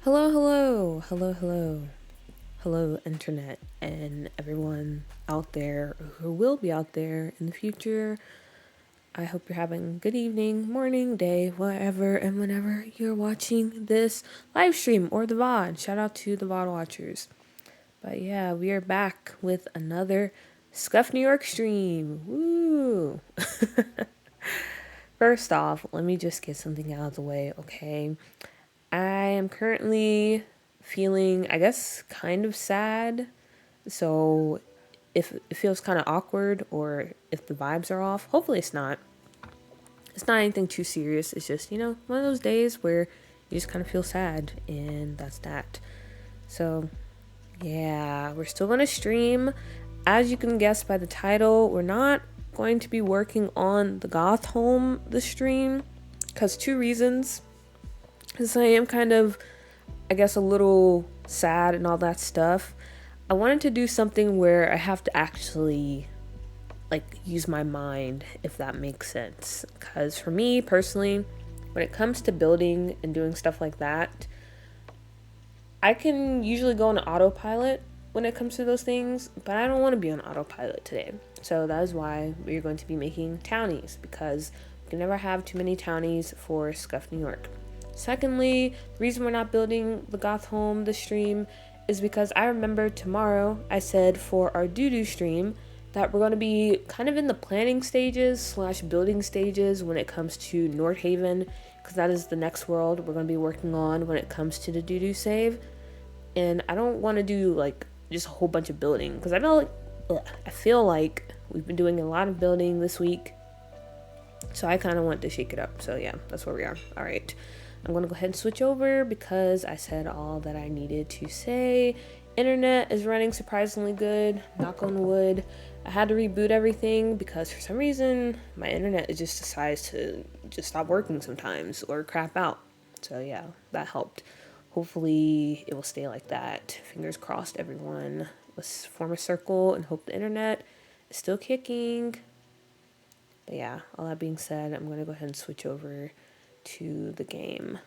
Hello, internet, and everyone out there who will be out there in the future. I hope you're having a good evening, morning, day, whatever, and whenever you're watching this live stream or the VOD. Shout out to the VOD watchers. But yeah, we are back with another Scuff New York stream. Woo! First off, let me just get something out of the way, okay? I am currently feeling, I guess, kind of sad. So if it feels kind of awkward or if the vibes are off, hopefully it's not. It's not anything too serious. It's just, one of those days where you just kind of feel sad, and that's that. So, yeah, we're still going to stream. As you can guess by the title, we're not going to be working on the goth home this stream because two reasons. Because I am kind of, I guess, a little sad and all that stuff. I wanted to do something where I have to actually use my mind, if that makes sense. Because for me personally, when it comes to building and doing stuff like that, I can usually go on autopilot when it comes to those things, but I don't want to be on autopilot today. So that is why we're going to be making townies, because we can never have too many townies for Scuff New York. Secondly, the reason we're not building the goth home this stream is because I remember tomorrow I said for our doo-doo stream that we're going to be kind of in the planning stages / building stages when it comes to North Haven, because that is the next world we're going to be working on when it comes to the doo-doo save. And I don't want to do just a whole bunch of building, because I feel like we've been doing a lot of building this week, so I kind of want to shake it up. So yeah, that's where we are. All right, I'm going to go ahead and switch over because I said all that I needed to say. Internet is running surprisingly good, knock on wood. I had to reboot everything because for some reason my internet just decides to just stop working sometimes or crap out. So yeah, that helped. Hopefully it will stay like that. Fingers crossed, everyone. Let's form a circle and hope the internet is still kicking. But yeah, all that being said, I'm going to go ahead and switch over to the game.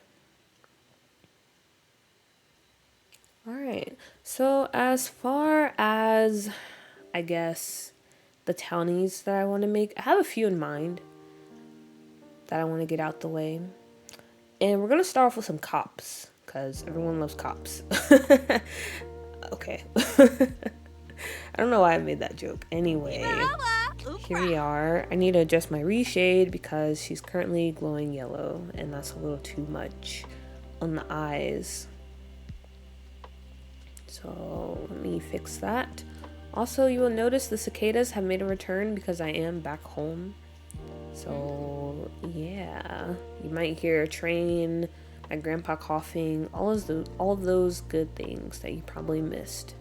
Alright, so as far as, I guess, the townies that I want to make, I have a few in mind that I want to get out the way. And we're going to start off with some cops, because everyone loves cops. Okay. I don't know why I made that joke. Anyway, here we are. I need to adjust my reshade because she's currently glowing yellow, and that's a little too much on the eyes. So let me fix that. Also, you will notice the cicadas have made a return because I am back home. So yeah, you might hear a train, my grandpa coughing, all of those good things that you probably missed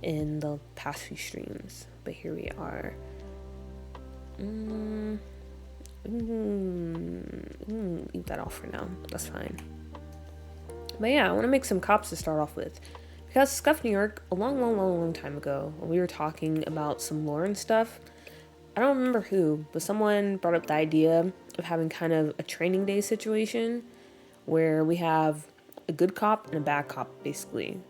in the past few streams. But here we are. Leave that off for now. That's fine. But yeah, I want to make some cops to start off with. Because Scuff New York, a long time ago, when we were talking about some lore and stuff, I don't remember who, but someone brought up the idea of having kind of a training day situation where we have a good cop and a bad cop, basically.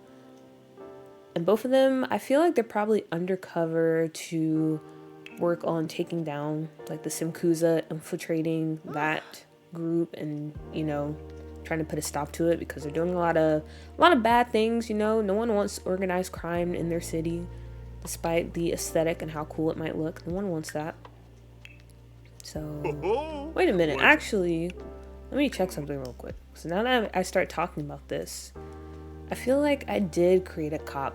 And both of them, I feel like they're probably undercover to work on taking down, the Simkuza, infiltrating that group and, trying to put a stop to it because they're doing a lot of bad things. No one wants organized crime in their city, despite the aesthetic and how cool it might look. No one wants that. So wait a minute, actually let me check something real quick. So now that I start talking about this, I feel like I did create a cop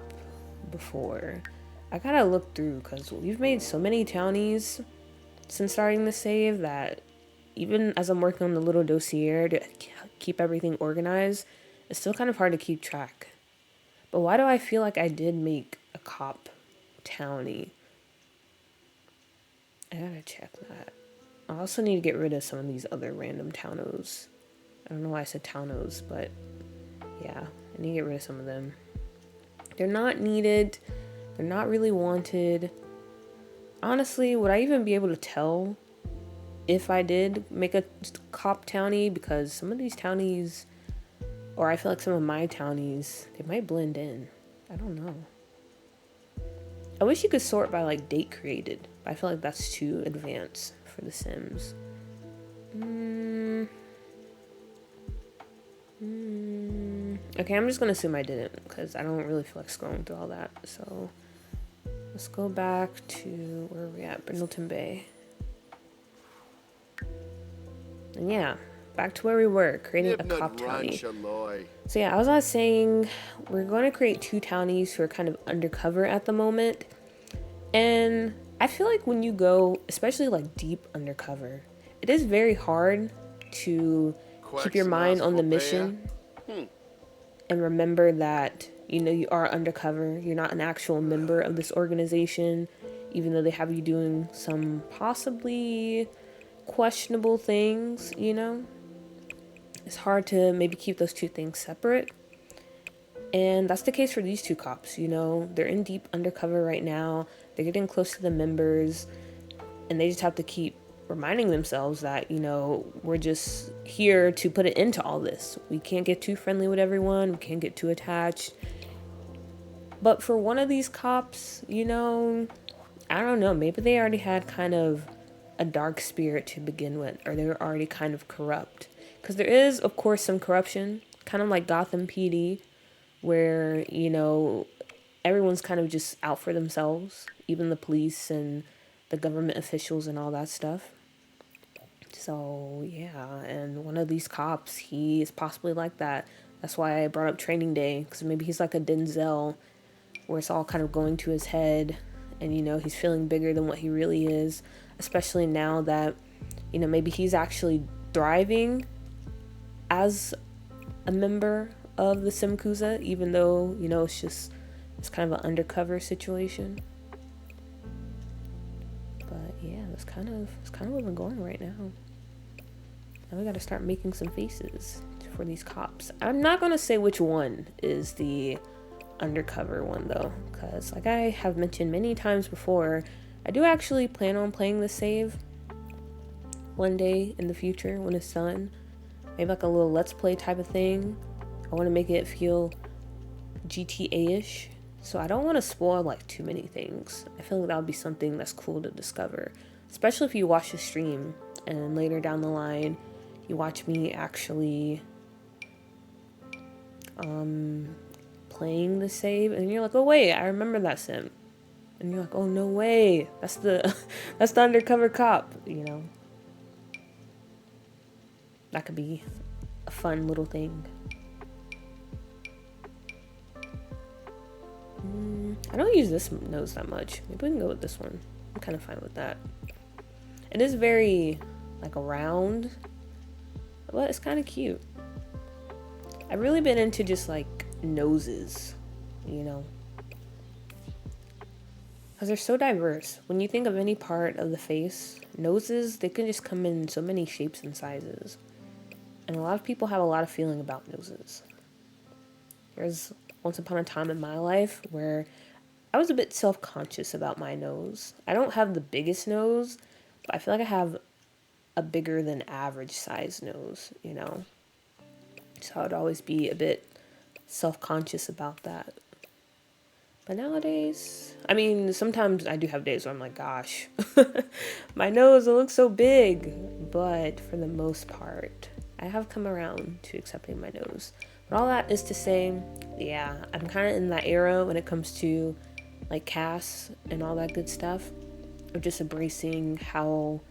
before. I gotta look through because we've made so many townies since starting the save that even as I'm working on the little dossier to keep everything organized, it's still kind of hard to keep track. But why do I feel like I did make a cop townie? I gotta check that. I also need to get rid of some of these other random townos. I don't know why I said townos, but yeah, I need to get rid of some of them. They're not needed. They're not really wanted. Honestly, would I even be able to tell if I did make a cop townie? Because some of these townies Or I feel like some of my townies, they might blend in. I don't know. I wish you could sort by like date created, but I feel like that's too advanced for The Sims. Okay, I'm just gonna assume I didn't because I don't really feel like scrolling through all that. So let's go back to where are we at? Brindleton Bay. And yeah, back to where we were, creating a cop townie. So yeah, as I was saying, we're going to create 2 townies who are kind of undercover at the moment. And I feel like when you go, especially like deep undercover, it is very hard to keep your mind on the mission and remember that, you know, you are undercover. You're not an actual member of this organization, even though they have you doing some possibly questionable things, you know? It's hard to maybe keep those 2 things separate. And that's the case for these 2 cops, you know? They're in deep undercover right now. They're getting close to the members. And they just have to keep reminding themselves that, you know, we're just here to put an end to all this. We can't get too friendly with everyone. We can't get too attached. But for one of these cops, you know, I don't know. Maybe they already had kind of a dark spirit to begin with. Or they were already kind of corrupt. Because there is, of course, some corruption. Kind of like Gotham PD. Where, you know, everyone's kind of just out for themselves, even the police and the government officials and all that stuff. So, yeah, and one of these cops, he is possibly like that. That's why I brought up Training Day, because maybe he's like a Denzel, where it's all kind of going to his head, and, you know, he's feeling bigger than what he really is, especially now that, you know, maybe he's actually thriving as a member of the Simkuza, even though, you know, it's kind of an undercover situation. But yeah, that's kind of where we're going right now. Now we gotta start making some faces for these cops. I'm not gonna say which one is the undercover one though, because like I have mentioned many times before, I do actually plan on playing this save one day in the future when it's done. Maybe like a little let's play type of thing. I want to make it feel GTA-ish, so I don't want to spoil like too many things. I feel like that would be something that's cool to discover, especially if you watch the stream and later down the line you watch me actually playing the save and you're like, oh wait, I remember that sim, and you're like, oh no way, that's the that's the undercover cop, you know. That could be a fun little thing. I don't use this nose that much. Maybe we can go with this one. I'm kind of fine with that. It is very, like, round, but it's kind of cute. I've really been into just, like, noses, you know? Because they're so diverse. When you think of any part of the face, noses, they can just come in so many shapes and sizes. And a lot of people have a lot of feeling about noses. There's once upon a time in my life where I was a bit self-conscious about my nose. I don't have the biggest nose, but I feel like I have a bigger than average size nose, you know? So I would always be a bit self-conscious about that. But nowadays, I mean, sometimes I do have days where I'm like, gosh, my nose, it looks so big. But for the most part, I have come around to accepting my nose. But all that is to say, yeah, I'm kind of in that era when it comes to like casts and all that good stuff of just embracing how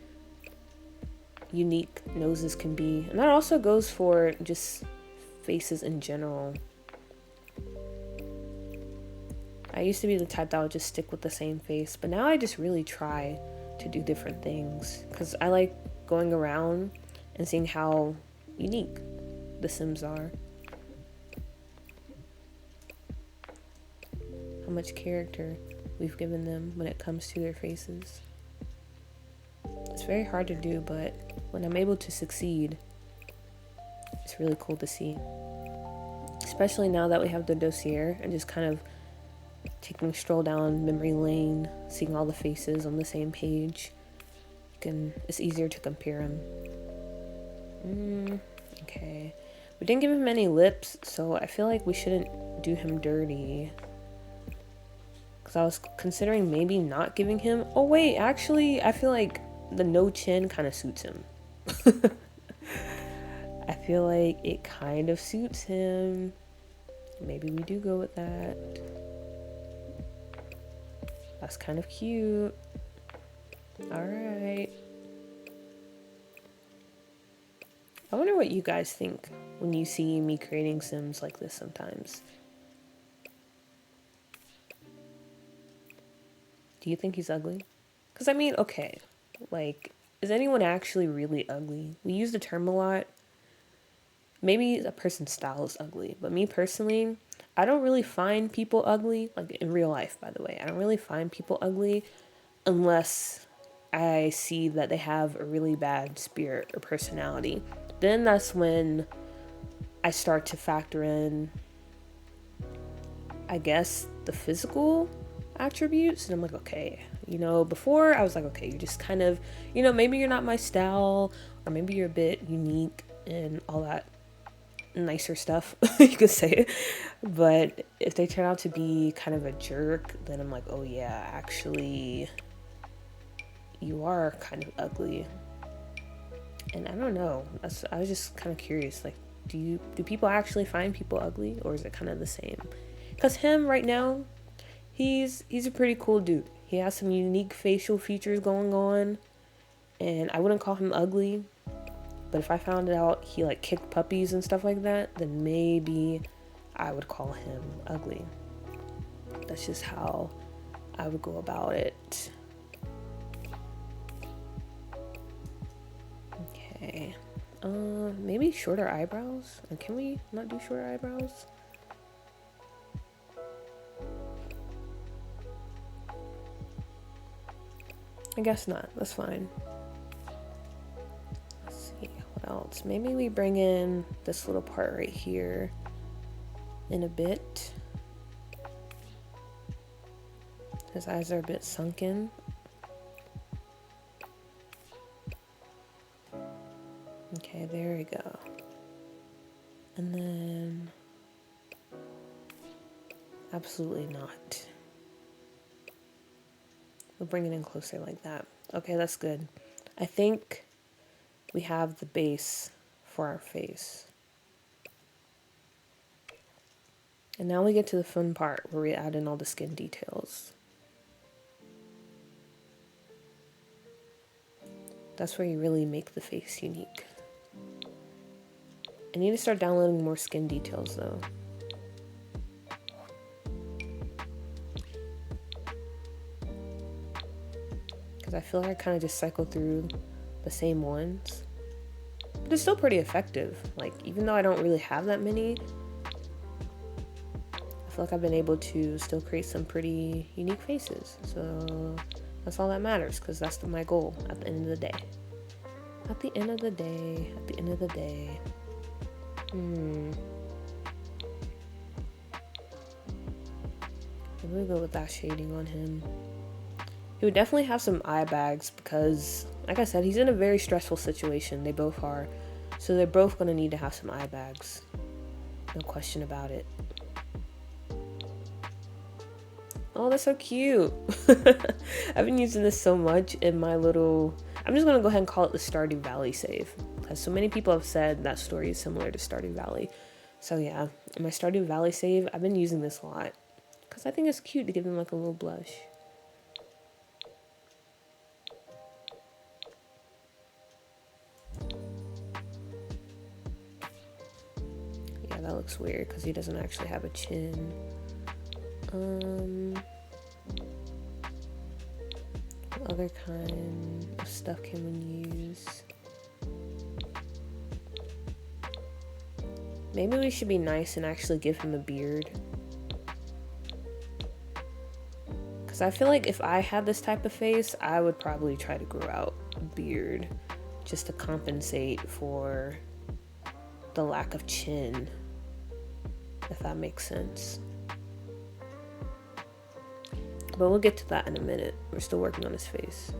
unique noses can be. And that also goes for just faces in general. I used to be the type that would just stick with the same face, but now I just really try to do different things because I like going around and seeing how unique the Sims are. How much character we've given them when it comes to their faces. It's very hard to do, but when I'm able to succeed, it's really cool to see. Especially now that we have the dossier and just kind of taking a stroll down memory lane, seeing all the faces on the same page. It's easier to compare them. Okay. We didn't give him any lips, so I feel like we shouldn't do him dirty. Because I was considering maybe not giving him... Oh wait, actually, I feel like the no chin kind of suits him. I feel like it kind of suits him. Maybe we do go with that. That's kind of cute. Alright. I wonder what you guys think when you see me creating Sims like this sometimes. Do you think he's ugly? Because I mean, okay, like, is anyone actually really ugly? We use the term a lot. Maybe a person's style is ugly, but me personally, I don't really find people ugly, like in real life, by the way. I don't really find people ugly unless I see that they have a really bad spirit or personality. Then that's when I start to factor in, I guess, the physical attributes. And I'm like, okay, you know, before I was like, okay, you're just kind of, you know, maybe you're not my style, or maybe you're a bit unique and all that nicer stuff, you could say. But if they turn out to be kind of a jerk, then I'm like, oh yeah, actually, you are kind of ugly. And I don't know, I was just kind of curious, like, do people actually find people ugly, or is it kind of the same? Because him right now, he's a pretty cool dude. He has some unique facial features going on, and I wouldn't call him ugly. But if I found out he like kicked puppies and stuff like that, then maybe I would call him ugly. That's just how I would go about it. Okay. Maybe shorter eyebrows? Or can we not do shorter eyebrows? I guess not. That's fine. Let's see what else. Maybe we bring in this little part right here in a bit. His eyes are a bit sunken. Okay, there we go. And then absolutely not. We'll bring it in closer like that. Okay, that's good. I think we have the base for our face. And now we get to the fun part where we add in all the skin details. That's where you really make the face unique. I need to start downloading more skin details though. Because I feel like I kind of just cycle through the same ones. But it's still pretty effective. Like, even though I don't really have that many, I feel like I've been able to still create some pretty unique faces. So that's all that matters, because that's my goal at the end of the day. At the end of the day, at the end of the day. Maybe we'll go with that shading on him. He would definitely have some eye bags because, like I said, he's in a very stressful situation. They both are. So they're both going to need to have some eye bags. No question about it. Oh, that's so cute. I've been using this so much in my little... I'm just going to go ahead and call it the Stardew Valley save. Because so many people have said that story is similar to Stardew Valley. So yeah, in my Stardew Valley save, I've been using this a lot. Because I think it's cute to give them like a little blush. Yeah, that looks weird because he doesn't actually have a chin. What other kind of stuff can we use? Maybe we should be nice and actually give him a beard. Because I feel like if I had this type of face, I would probably try to grow out a beard just to compensate for the lack of chin, if that makes sense. But we'll get to that in a minute. We're still working on his face.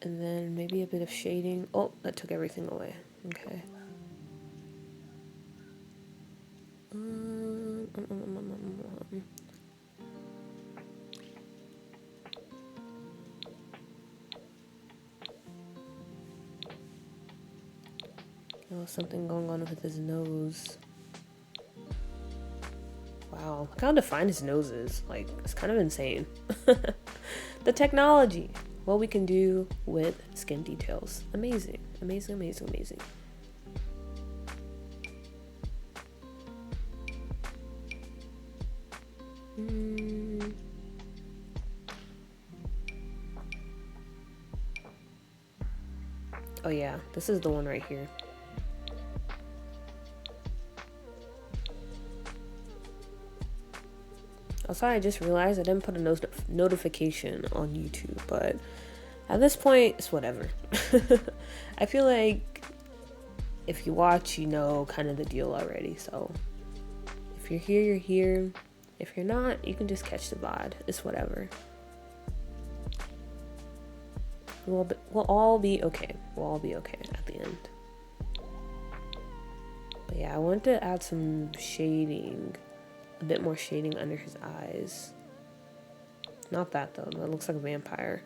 And then maybe a bit of shading. Oh, that took everything away. Okay. Oh, something going on with his nose. Wow, look how defined his nose is. Like, it's kind of insane. The technology. What we can do with skin details. Amazing. Amazing, amazing, amazing. Oh yeah, this is the one right here. Also, I just realized I didn't put a notification on YouTube, but at this point, it's whatever. I feel like if you watch, you know kind of the deal already, so if you're here, you're here. If you're not, you can just catch the VOD. It's whatever. We'll all be okay. We'll all be okay at the end. But yeah, I want to add some shading. A bit more shading under his eyes. Not that though. That looks like a vampire.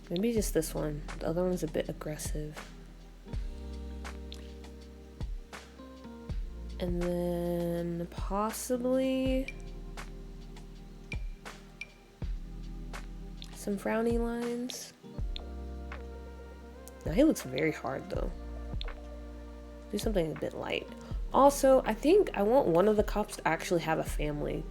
Maybe just this one. The other one's a bit aggressive. And then possibly some frowny lines. Now he looks very hard though. Do something a bit light. Also, I think I want one of the cops to actually have a family,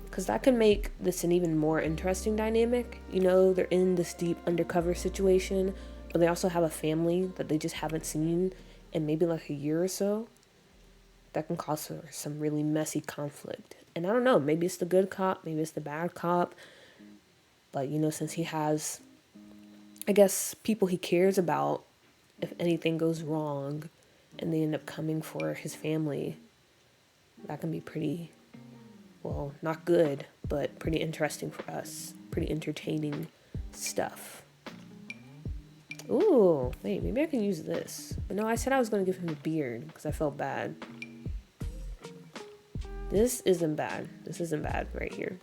because that can make this an even more interesting dynamic. You know, they're in this deep undercover situation, but they also have a family that they just haven't seen in maybe like a year or so. That can cause some really messy conflict. And I don't know, maybe it's the good cop, maybe it's the bad cop. But, you know, since he has, I guess, people he cares about, if anything goes wrong and they end up coming for his family, that can be pretty, well, not good, but pretty interesting for us. Pretty entertaining stuff. Ooh, wait, maybe I can use this. But no, I said I was going to give him a beard because I felt bad. This isn't bad. This isn't bad right here.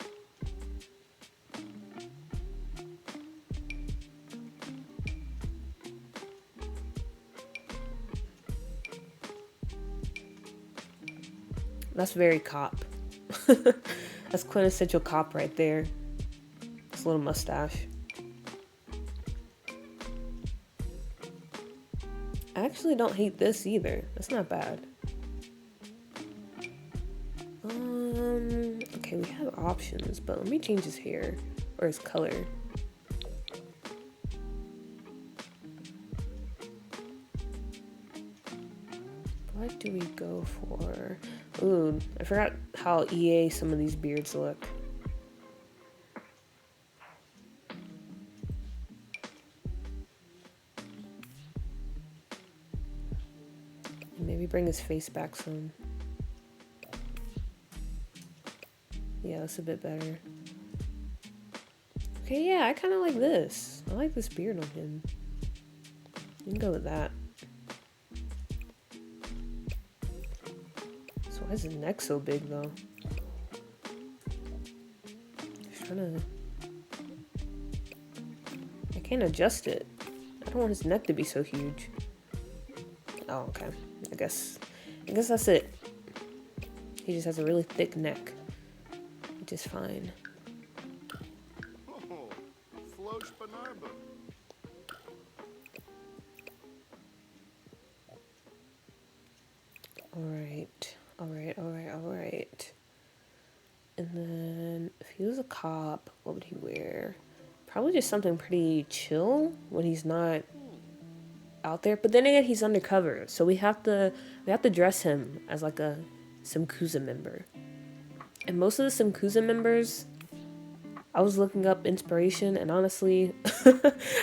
That's very cop. That's quintessential cop right there. This little mustache. I actually don't hate this either. That's not bad. Okay, we have options, but let me change his hair or his color. What do we go for? Ooh, I forgot how EA some of these beards look. Maybe bring his face back some. Yeah, that's a bit better. Okay, yeah, I kind of like this. I like this beard on him. You can go with that. So why is his neck so big, though? Just trying to... I can't adjust it. I don't want his neck to be so huge. Oh, okay. I guess that's it. He just has a really thick neck. Which is fine. Alright. And then, if he was a cop, what would he wear? Probably just something pretty chill when he's not out there. But then again, he's undercover, so we have to dress him as like a Simkuza member. And most of the Simkuza members, I was looking up inspiration, and honestly,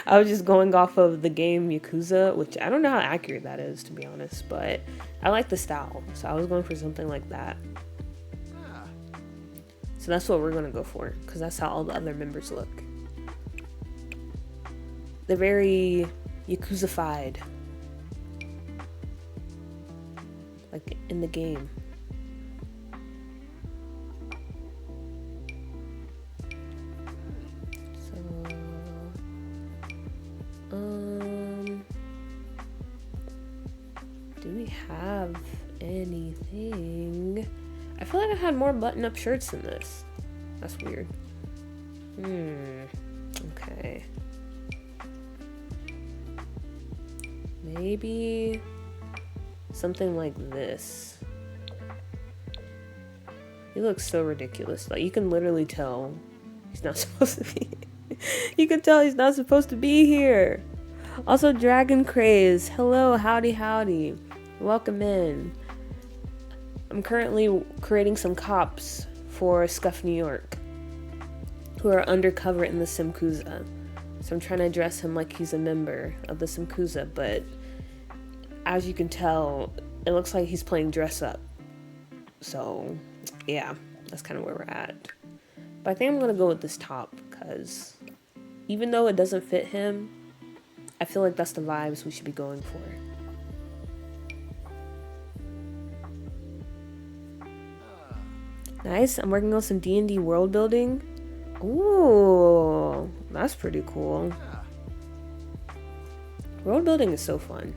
I was just going off of the game Yakuza, which I don't know how accurate that is, to be honest, but I like the style, so I was going for something like that. So that's what we're gonna go for, because that's how all the other members look. They're very Yakuza-fied, like in the game. Do we have anything? I feel like I had more button-up shirts than this. That's weird. Okay. Maybe something like this. He looks so ridiculous. Like, you can literally tell he's not supposed to be. You can tell he's not supposed to be here. Also, Dragon Craze. Hello, howdy, howdy. Welcome in. I'm currently creating some cops for Scuff New York who are undercover in the Simkuza. So I'm trying to address him like he's a member of the Simkuza, but as you can tell, it looks like he's playing dress up. So yeah, that's kind of where we're at. But I think I'm gonna go with this top because even though it doesn't fit him, I feel like that's the vibes we should be going for. Nice, I'm working on some D&D world building. Ooh, that's pretty cool. World building is so fun.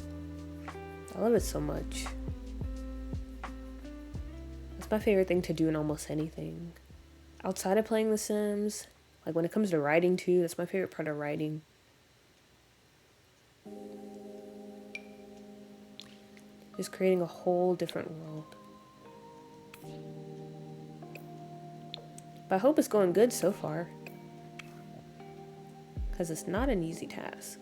I love it so much. It's my favorite thing to do in almost anything. Outside of playing The Sims, like when it comes to writing too, that's my favorite part of writing. Just creating a whole different world. But I hope it's going good so far. Because it's not an easy task.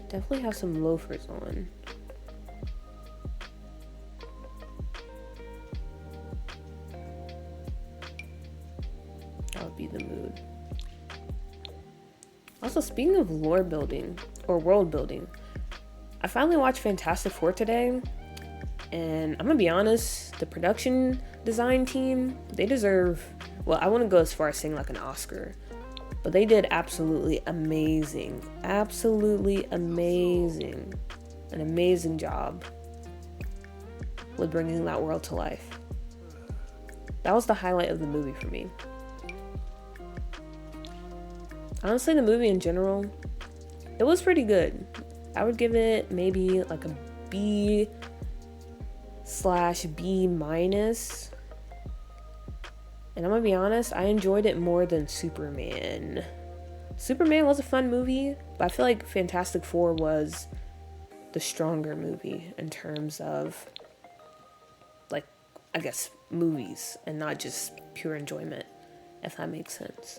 Definitely have some loafers on. That would be the mood. Also, speaking of lore building, or world building, I finally watched Fantastic Four today, and I'm gonna be honest, the production design team, they deserve, well, I wouldn't go as far as saying like an Oscar, but they did absolutely amazing. Absolutely amazing. An amazing job with bringing that world to life. That was the highlight of the movie for me. Honestly, the movie in general, it was pretty good. I would give it maybe like a B/B-. And I'm gonna be honest, I enjoyed it more than Superman. Superman was a fun movie, but I feel like Fantastic Four was the stronger movie in terms of, like, I guess, movies and not just pure enjoyment, if that makes sense.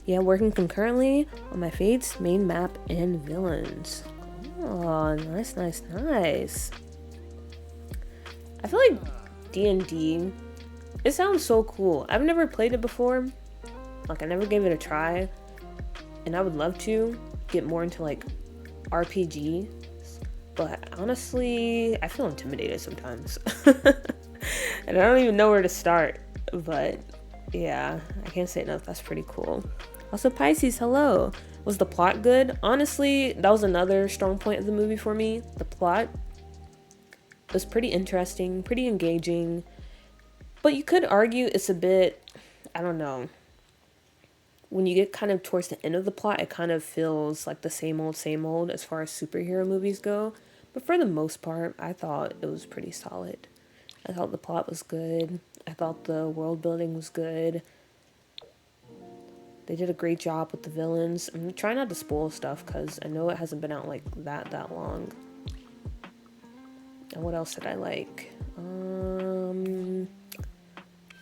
Yeah, working concurrently on my Fates main map and villains. Oh, nice, nice, nice. I feel like D&D, it sounds so cool. I've never played it before. Like, I never gave it a try. And I would love to get more into, like, RPG. But honestly, I feel intimidated sometimes. And I don't even know where to start. But yeah, I can't say enough. That's pretty cool. Also, Pisces, hello. Was the plot good? Honestly, that was another strong point of the movie for me. The plot was pretty interesting, pretty engaging. But you could argue it's a bit, I don't know. When you get kind of towards the end of the plot, it kind of feels like the same old as far as superhero movies go. But for the most part, I thought it was pretty solid. I thought the plot was good. I thought the world building was good. They did a great job with the villains. I'm trying not to spoil stuff because I know it hasn't been out like that long. And what else did I like? What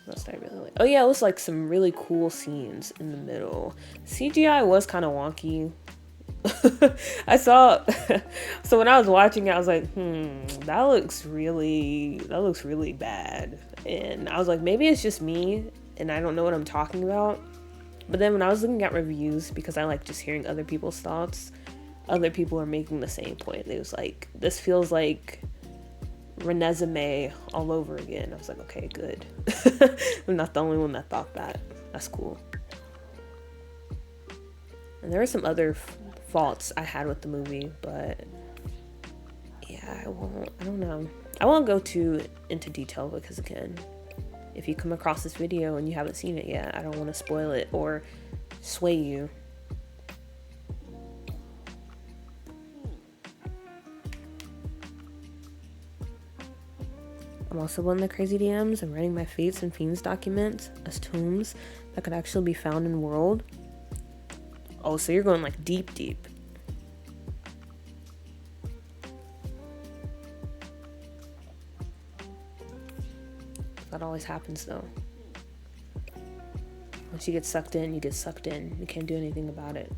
else else did I really like? Oh yeah, it was like some really cool scenes in the middle. CGI was kind of wonky. I saw so when I was watching it, I was like, that looks really bad. And I was like, maybe it's just me and I don't know what I'm talking about. But then when I was looking at reviews, because I like just hearing other people's thoughts, other people are making the same point. It was like, this feels like Renesmee all over again. I was like, okay, good. I'm not the only one that thought that. That's cool. And there were some other faults I had with the movie, but yeah, I don't know. I won't go too into detail because again, if you come across this video and you haven't seen it yet, I don't want to spoil it or sway you. I'm also on the crazy DMs. I'm writing my Fates and Fiends documents as tombs that could actually be found in world. Oh, so you're going like deep. That always happens though. Once you get sucked in, you get sucked in. You can't do anything about it.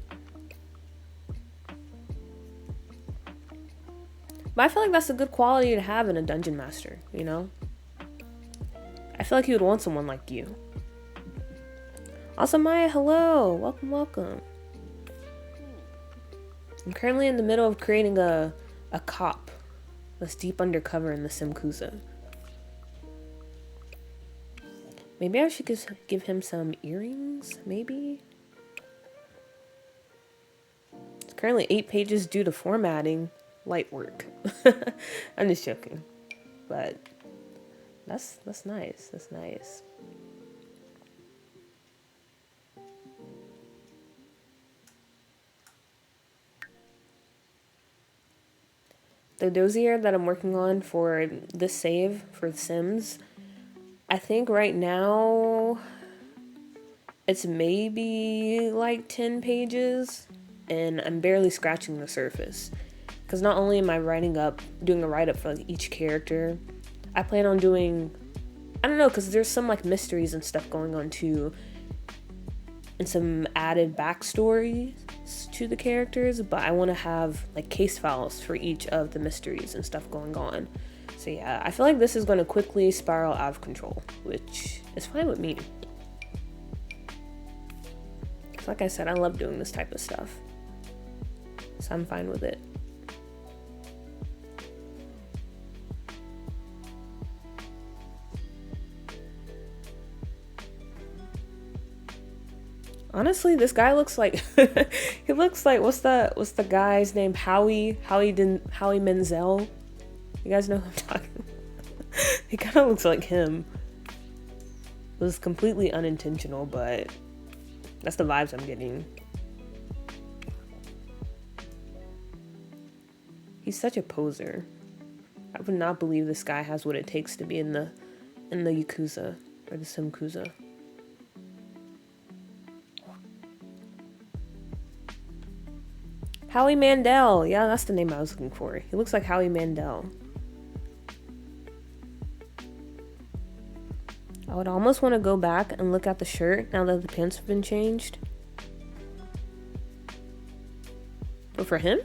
But I feel like that's a good quality to have in a dungeon master, you know? I feel like you would want someone like you. Also, Maya, hello! Welcome. I'm currently in the middle of creating a cop that's deep undercover in the Simkuza. Maybe I should just give him some earrings, maybe? It's currently 8 pages due to formatting. Light work. I'm just joking. But that's nice. That's nice. The dossier that I'm working on for this save for Sims, I think right now it's maybe like 10 pages and I'm barely scratching the surface. Because not only am I doing a write-up for like each character, I plan on doing, I don't know, because there's some like mysteries and stuff going on too, and some added backstories to the characters, but I want to have like case files for each of the mysteries and stuff going on. So yeah, I feel like this is going to quickly spiral out of control, which is fine with me. Like I said, I love doing this type of stuff, so I'm fine with it. Honestly, this guy looks like he looks like what's the guy's name? Howie Menzel. You guys know who I'm talking about? He kind of looks like him. It was completely unintentional, but that's the vibes I'm getting. He's such a poser. I would not believe this guy has what it takes to be in the Yakuza or the Simkuza. Howie Mandel. Yeah, that's the name I was looking for. He looks like Howie Mandel. I would almost want to go back and look at the shirt now that the pants have been changed. But for him?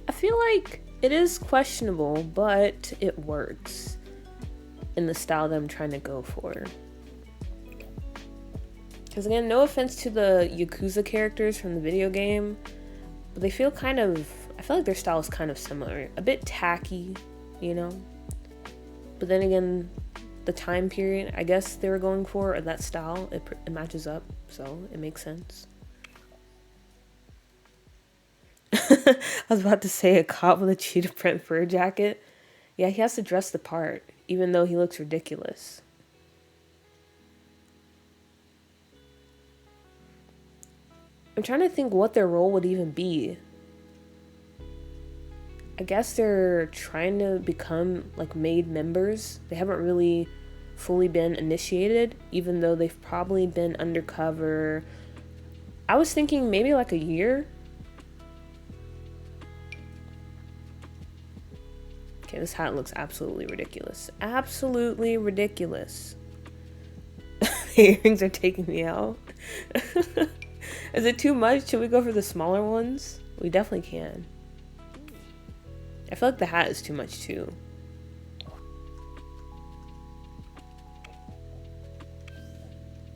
I feel like it is questionable, but it works in the style that I'm trying to go for. Because again, no offense to the Yakuza characters from the video game, but they feel kind of, I feel like their style is kind of similar. A bit tacky, you know? But then again, the time period I guess they were going for, or that style, it matches up, so it makes sense. I was about to say a cop with a cheetah print fur jacket. Yeah, he has to dress the part, even though he looks ridiculous. I'm trying to think what their role would even be. I guess they're trying to become like made members. They haven't really fully been initiated, even though they've probably been undercover. I was thinking maybe like a year. Okay, this hat looks absolutely ridiculous. Absolutely ridiculous. The earrings are taking me out. Is it too much? Should we go for the smaller ones? We definitely can. I feel like the hat is too much too.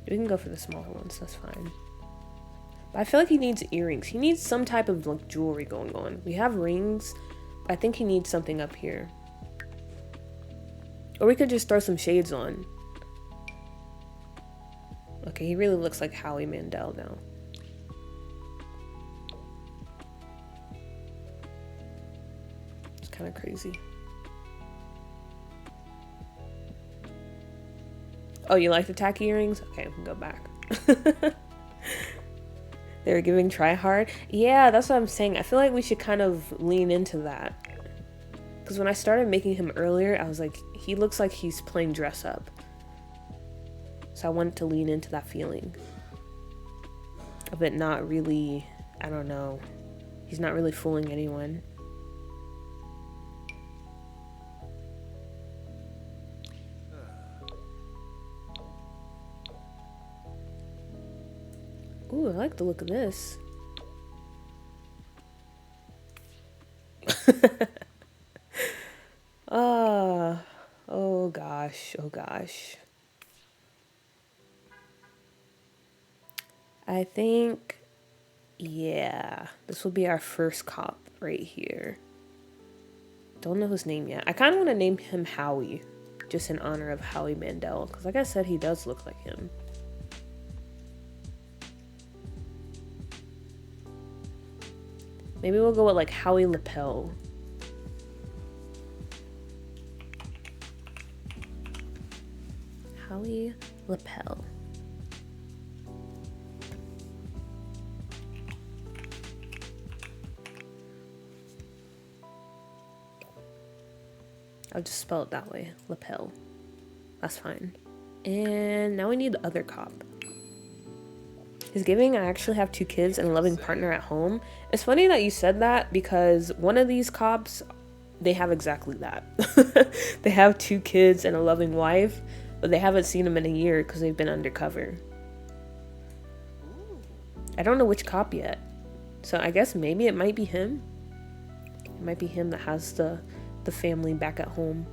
We can go for the smaller ones, that's fine. But I feel like he needs earrings. He needs some type of like jewelry going on. We have rings, but I think he needs something up here. Or we could just throw some shades on. Okay, he really looks like Howie Mandel now. It's kind of crazy. Oh, you like the tacky earrings? Okay, we can go back. They were giving try hard. Yeah, that's what I'm saying. I feel like we should kind of lean into that. Because when I started making him earlier, I was like, he looks like he's playing dress up. So I wanted to lean into that feeling of it not really, I don't know, he's not really fooling anyone. Ooh, I like the look of this. Oh gosh, oh gosh. I think, yeah, this will be our first cop right here. Don't know his name yet. I kind of want to name him Howie, just in honor of Howie Mandel, because like I said, he does look like him. Maybe we'll go with like Howie Lapel. Howie Lapel. I'll just spell it that way. Lapel. That's fine. And now we need the other cop. He's giving, I actually have 2 kids and a loving partner at home. It's funny that you said that because one of these cops, they have exactly that. They have 2 kids and a loving wife, but they haven't seen him in a year because they've been undercover. I don't know which cop yet. So I guess maybe it might be him. It might be him that has the family back at home.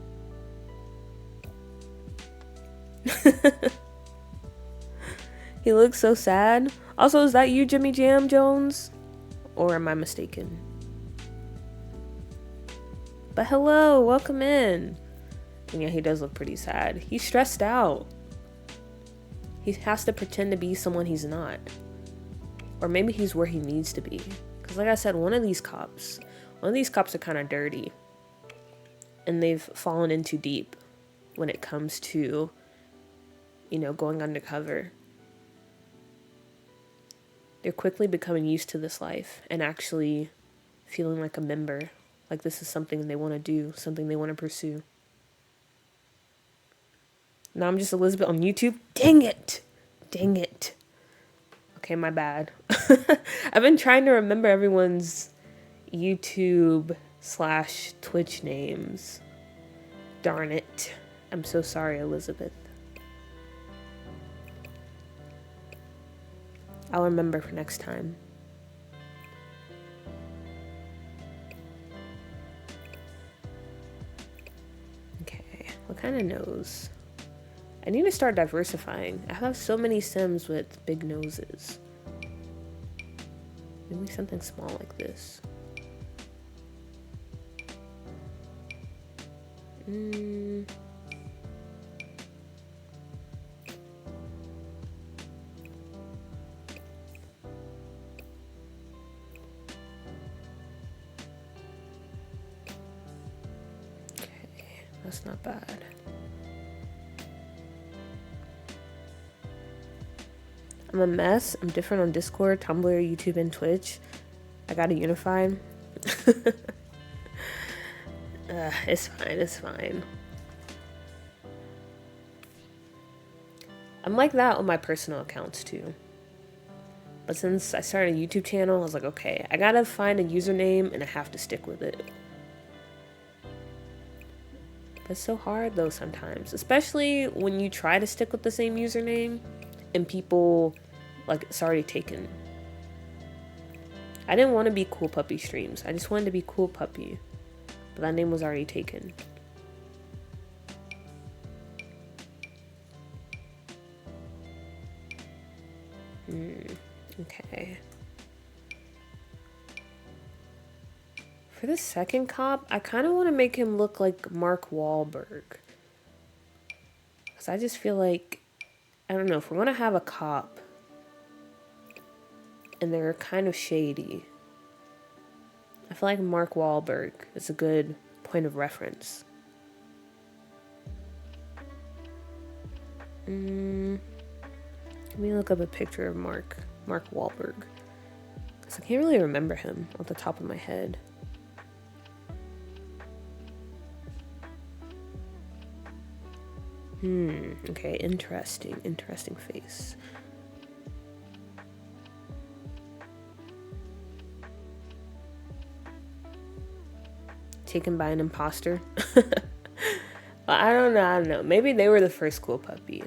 He looks so sad. Also, is that you, Jimmy Jam Jones? Or am I mistaken? But hello, welcome in. And yeah, he does look pretty sad. He's stressed out. He has to pretend to be someone he's not. Or maybe he's where he needs to be. Because like I said, one of these cops are kind of dirty. And they've fallen in too deep when it comes to, you know, going undercover. They're quickly becoming used to this life and actually feeling like a member. Like this is something they want to do, something they want to pursue. Now I'm just Elizabeth on YouTube. Dang it! Dang it. Okay, my bad. I've been trying to remember everyone's YouTube/Twitch names. Darn it. I'm so sorry, Elizabeth. I'll remember for next time. Okay, what kind of nose? I need to start diversifying. I have so many Sims with big noses. Maybe something small like this. Okay, that's not bad. I'm a mess. I'm different on Discord, Tumblr, YouTube, and Twitch. I gotta unify. It's fine, it's fine. I'm like that on my personal accounts too. But since I started a YouTube channel, I was like, okay, I gotta find a username and I have to stick with it. But it's so hard though sometimes, especially when you try to stick with the same username and people like it's already taken. I didn't want to be Cool Puppy Streams. I just wanted to be Cool Puppy, but that name was already taken. Okay. For the second cop, I kind of want to make him look like Mark Wahlberg. Because I just feel like, I don't know, if we're going to have a cop and they're kind of shady, I feel like Mark Wahlberg is a good point of reference. Let me look up a picture of Mark Wahlberg. Because I can't really remember him off the top of my head. Okay, interesting face. Taken by an imposter. I don't know. Maybe they were the first Cool Puppy.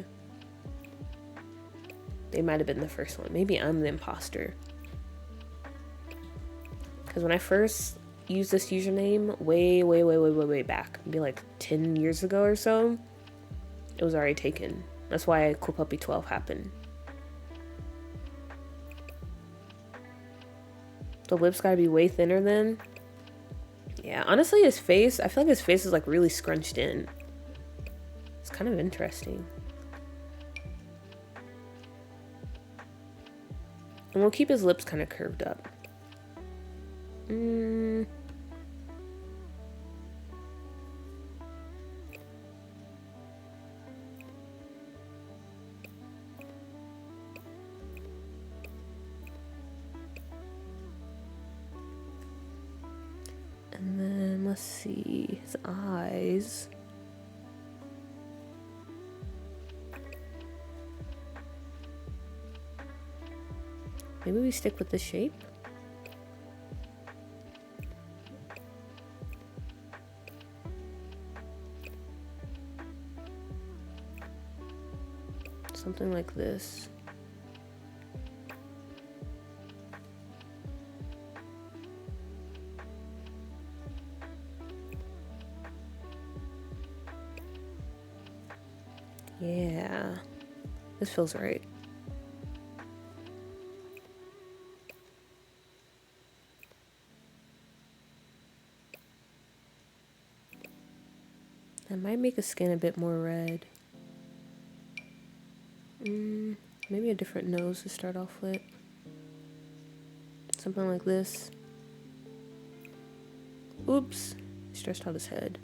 They might have been the first one. Maybe I'm the imposter. Because when I first used this username, way back, maybe like 10 years ago or so, it was already taken. That's why Cool Puppy 12 happened. The lips gotta be way thinner then. Yeah, honestly, his face, I feel like his face is like really scrunched in. It's kind of interesting. And we'll keep his lips kind of curved up. And then let's see his eyes. Maybe we stick with the shape. Something like this. Yeah, this feels right. I might make his skin a bit more red. Maybe a different nose to start off with. Something like this. Oops, stretched out his head.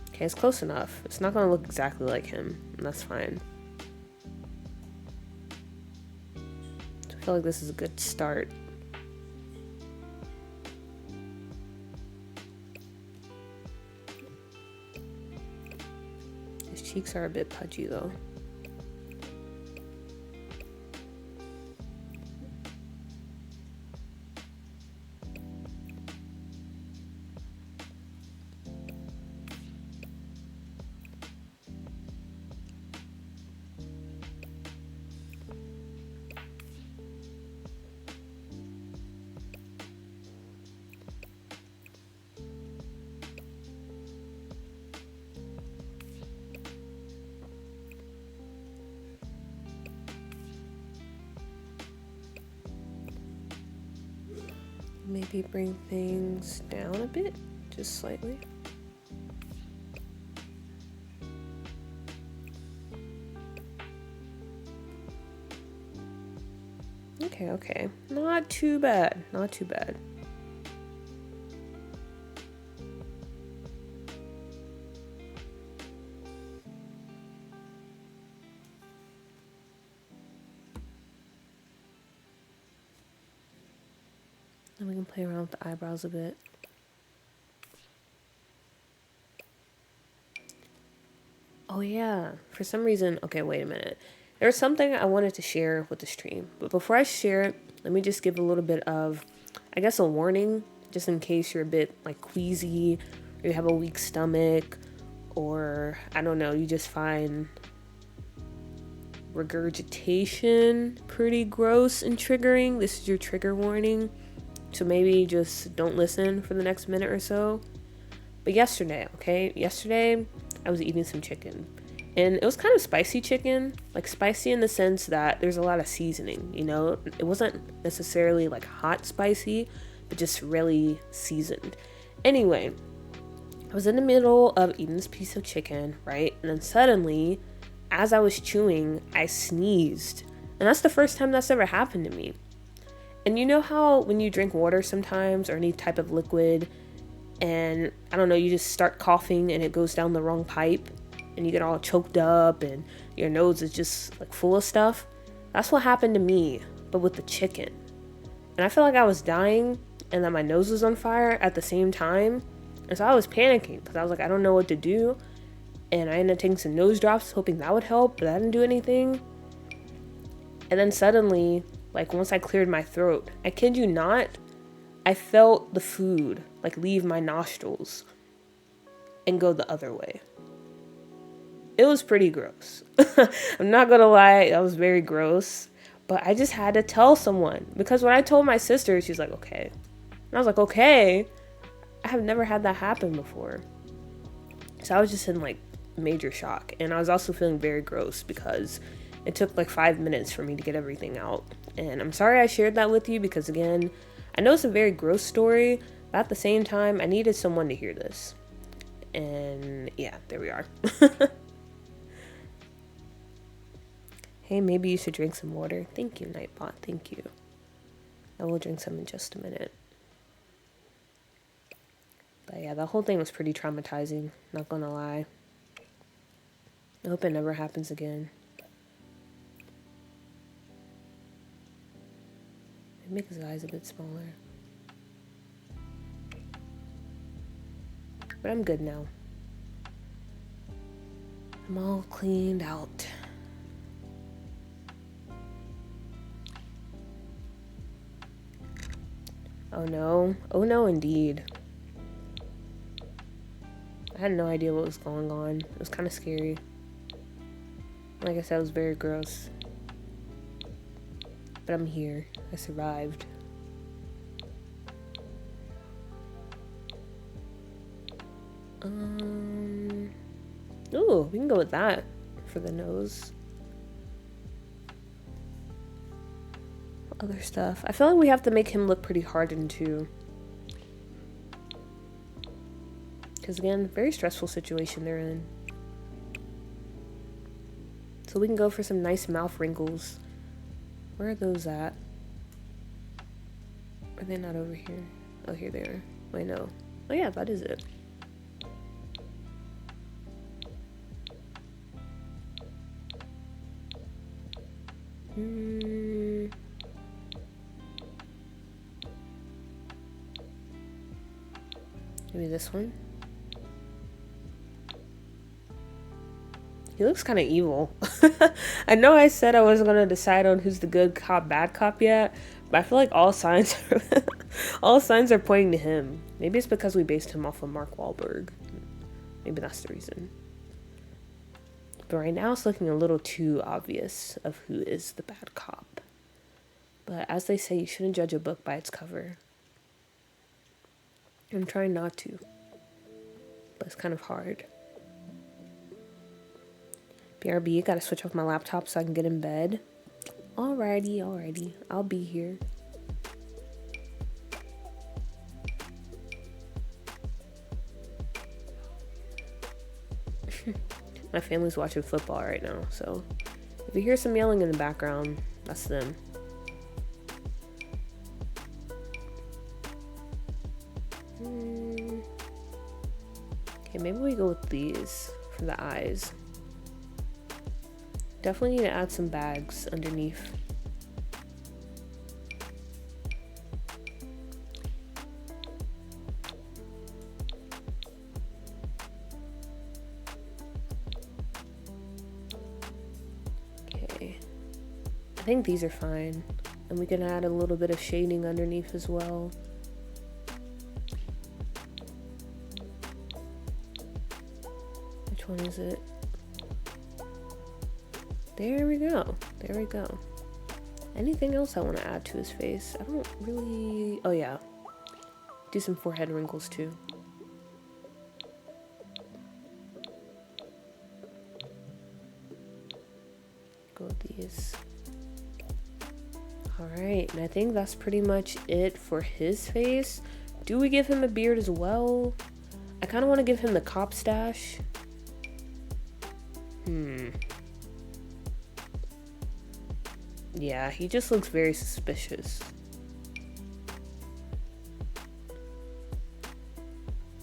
Okay, it's close enough. It's not gonna look exactly like him, and that's fine. So I feel like this is a good start. His cheeks are a bit pudgy though. Maybe bring things down a bit, just slightly. Okay. Not too bad. Then we can play around with the eyebrows a bit. Oh yeah, for some reason, okay, wait a minute. There was something I wanted to share with the stream, but before I share it, let me just give a little bit of, I guess, a warning, just in case you're a bit like queasy, or you have a weak stomach, or I don't know, you just find regurgitation pretty gross and triggering. This is your trigger warning, so maybe just don't listen for the next minute or so. But yesterday, okay, yesterday I was eating some chicken, and it was kind of spicy chicken, like spicy in the sense that there's a lot of seasoning, you know? It wasn't necessarily like hot spicy, but just really seasoned. Anyway, I was in the middle of eating this piece of chicken, right? And then suddenly, as I was chewing, I sneezed. And that's the first time that's ever happened to me. And you know how when you drink water sometimes, or any type of liquid, and I don't know, you just start coughing and it goes down the wrong pipe and you get all choked up and your nose is just like full of stuff? That's what happened to me, but with the chicken. And I felt like I was dying and that my nose was on fire at the same time. And so I was panicking because I was like, I don't know what to do. And I ended up taking some nose drops, hoping that would help, but that didn't do anything. And then suddenly, like once I cleared my throat, I kid you not, I felt the food like leave my nostrils and go the other way. It was pretty gross. I'm not gonna lie, that was very gross. But I just had to tell someone, because when I told my sister, she's like, okay. And I was like, okay. I have never had that happen before. So I was just in like major shock. And I was also feeling very gross because it took like 5 minutes for me to get everything out. And I'm sorry I shared that with you because, again, I know it's a very gross story, but at the same time, I needed someone to hear this. And yeah, there we are. Hey, maybe you should drink some water. Thank you, Nightbot. Thank you. I will drink some in just a minute. But yeah, the whole thing was pretty traumatizing, not gonna lie. I hope it never happens again. Make his eyes a bit smaller. But I'm good now. I'm all cleaned out. Oh no. Oh no, indeed. I had no idea what was going on. It was kind of scary. Like I said, it was very gross. But I'm here. I survived. Ooh, we can go with that for the nose. Other stuff. I feel like we have to make him look pretty hardened too. Because again, very stressful situation they're in. So we can go for some nice mouth wrinkles. Where are those at? Are they not over here? Oh, here they are. Wait, no. Oh yeah, that is it. Maybe this one. He looks kind of evil. I know I said I wasn't gonna decide on who's the good cop, bad cop yet, but I feel like all signs are pointing to him. Maybe it's because we based him off of Mark Wahlberg. Maybe that's the reason. But right now it's looking a little too obvious of who is the bad cop. But as they say, you shouldn't judge a book by its cover. I'm trying not to, but it's kind of hard. BRB, gotta switch off my laptop so I can get in bed. Alrighty, I'll be here. My family's watching football right now, so if you hear some yelling in the background, that's them. Okay, maybe we go with these for the eyes. Definitely need to add some bags underneath. I think these are fine. And we can add a little bit of shading underneath as well. Which one is it? There we go. There we go. Anything else I want to add to his face? I don't really... Oh yeah. Do some forehead wrinkles too. Go with these. Alright, and I think that's pretty much it for his face. Do we give him a beard as well? I kind of want to give him the cop stash. Yeah, he just looks very suspicious.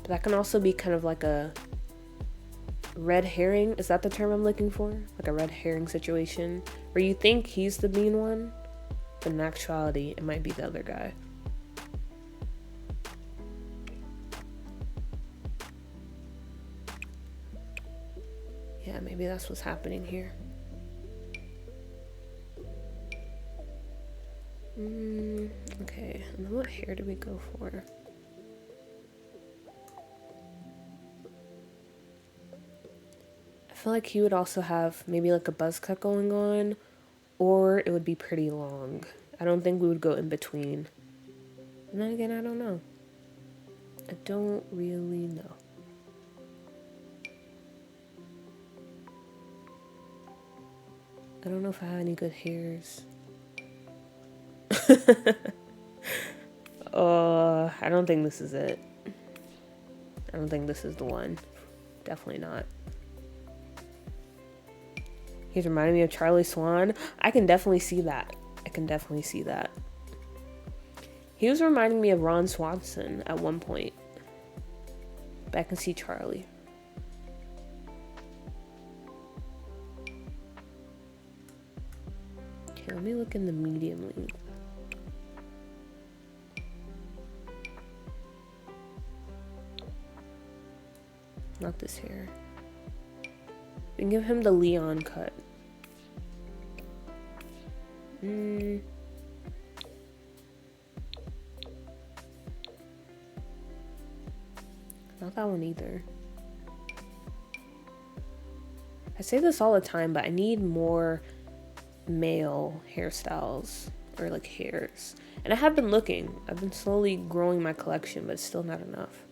But that can also be kind of like a red herring. Is that the term I'm looking for? Like a red herring situation where you think he's the mean one, but in actuality, it might be the other guy. Yeah, maybe that's what's happening here. Okay, and then what hair do we go for? I feel like he would also have maybe like a buzz cut going on, or it would be pretty long. I don't think we would go in between. And then again, I don't know. I don't really know. I don't know if I have any good hairs. I don't think this is it. I don't think this is the one. Definitely not. He's reminding me of Charlie Swan. I can definitely see that. I can definitely see that. He was reminding me of Ron Swanson at one point. But I can see Charlie. Okay, let me look in the medium length. Not this hair. We can give him the Leon cut. Not that one either. I say this all the time, but I need more male hairstyles or like hairs. And I have been looking. I've been slowly growing my collection, but it's still not enough.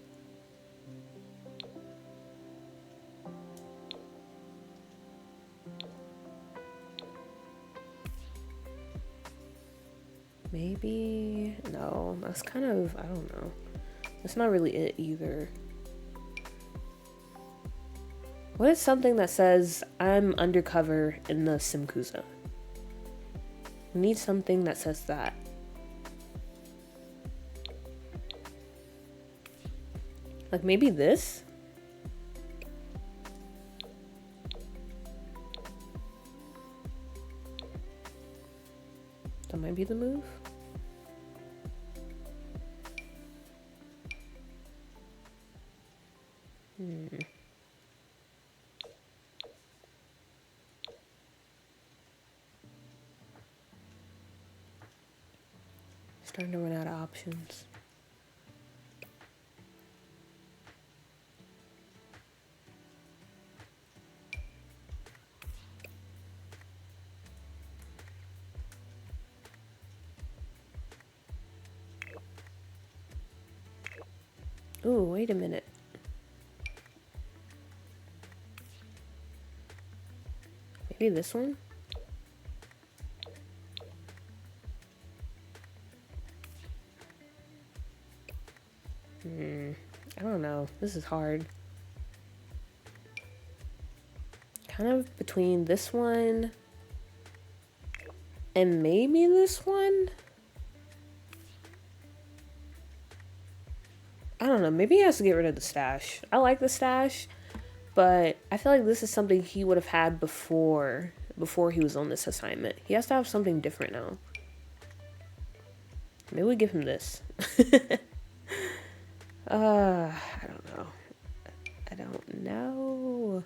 Maybe, no, that's kind of, I don't know. That's not really it either. What is something that says I'm undercover in the Simkuza? We need something that says that. Like maybe this? That might be the move. Starting to run out of options. Ooh, wait a minute. Maybe this one? I don't know. This is hard. Kind of between this one and maybe this one? I don't know. Maybe he has to get rid of the stash. I like the stash, but I feel like this is something he would have had before he was on this assignment. He has to have something different now. Maybe we give him this. I don't know. I don't know.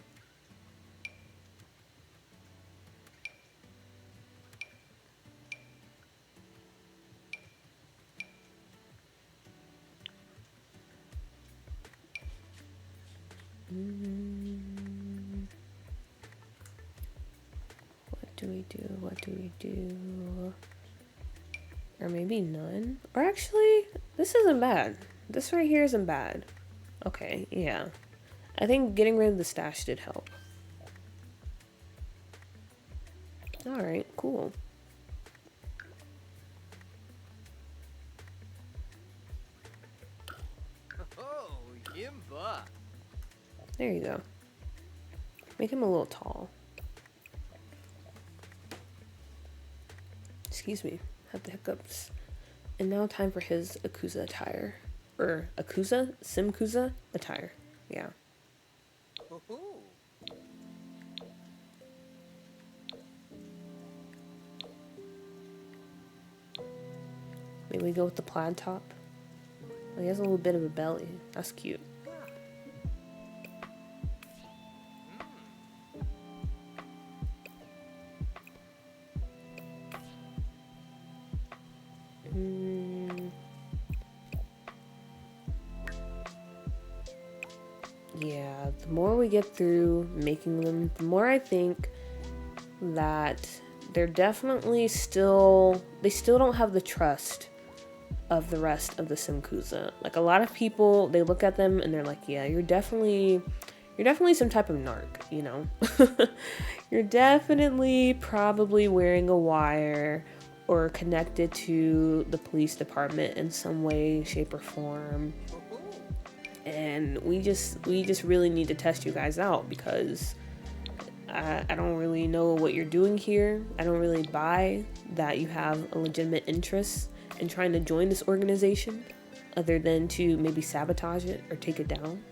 What do we do? What do we do? Or maybe none? Or actually, this isn't bad. This right here isn't bad. Okay, yeah. I think getting rid of the stash did help. Alright, cool. There you go. Make him a little tall. Excuse me, had the hiccups. And now time for his Akuza attire. Or Akuza? Simkuza attire. Yeah. Maybe we go with the plaid top. Oh, he has a little bit of a belly. That's cute. Yeah, the more we get through making them, the more I think that they're definitely still, they still don't have the trust of the rest of the Simkuza. Like, a lot of people, they look at them and they're like, yeah, you're definitely some type of narc, you know? You're definitely probably wearing a wire or connected to the police department in some way, shape, or form. And we just really need to test you guys out, because I don't really know what you're doing here. I don't really buy that you have a legitimate interest in trying to join this organization, other than to maybe sabotage it or take it down.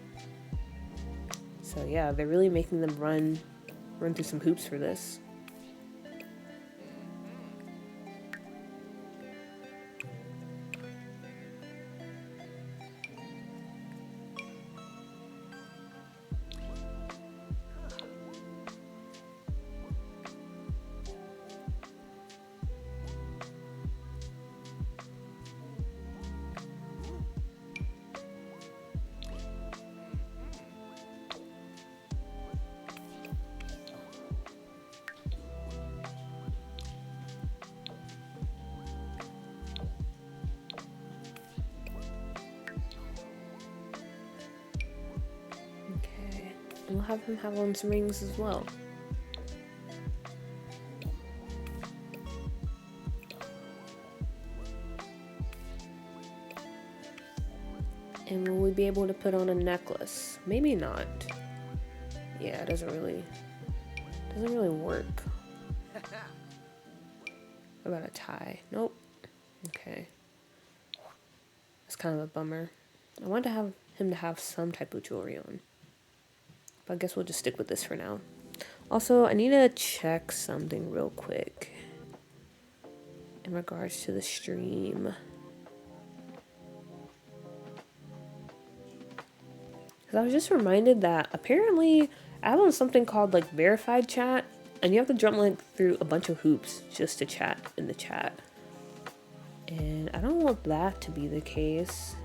So yeah, they're really making them run through some hoops for this. We'll have him have on some rings as well. And will we be able to put on a necklace? Maybe not. Yeah, it doesn't really work. What about a tie? Nope. Okay. That's kind of a bummer. I want to have him to have some type of jewelry on. But I guess we'll just stick with this for now. Also, I need to check something real quick in regards to the stream. Because I was just reminded that apparently I have on something called like verified chat, and you have to jump like through a bunch of hoops just to chat in the chat. And I don't want that to be the case.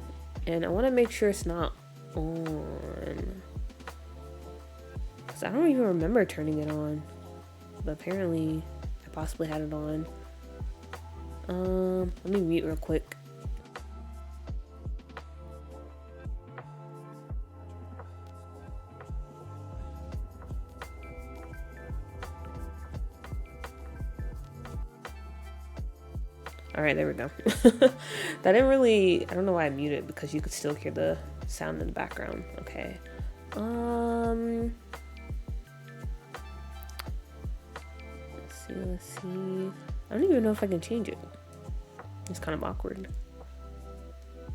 And I want to make sure it's not on. Because I don't even remember turning it on. But apparently I possibly had it on. Let me mute real quick. Alright, there we go. That didn't really, I don't know why I muted, because you could still hear the sound in the background. Okay. Let's see. I don't even know if I can change it. It's kind of awkward.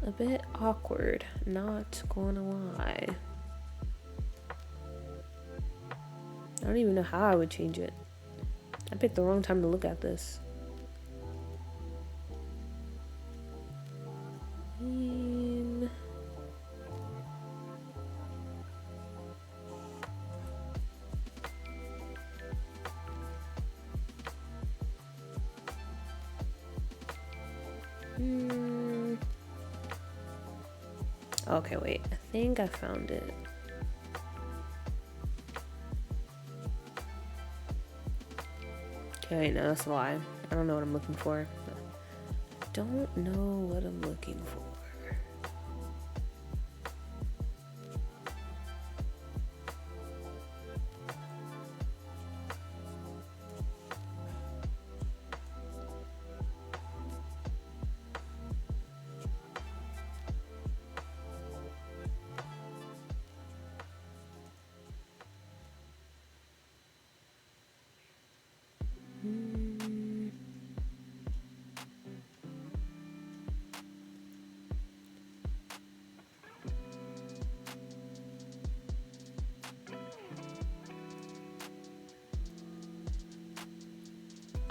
A bit awkward, not gonna lie. I don't even know how I would change it. I picked the wrong time to look at this. Okay, wait. I think I found it. Okay, no, that's a lie. I don't know what I'm looking for. Don't know what I'm looking for.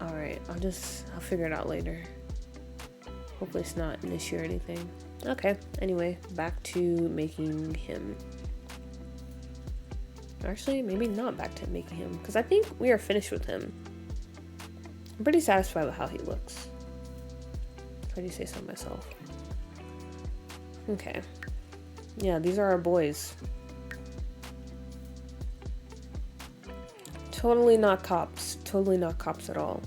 Alright, I'll figure it out later. Hopefully it's not an issue or anything. Okay, anyway, back to making him. Actually, maybe not back to making him, because I think we are finished with him. I'm pretty satisfied with how he looks. If I do say so myself. Okay. Yeah, these are our boys. Totally not cops. Totally not cops at all.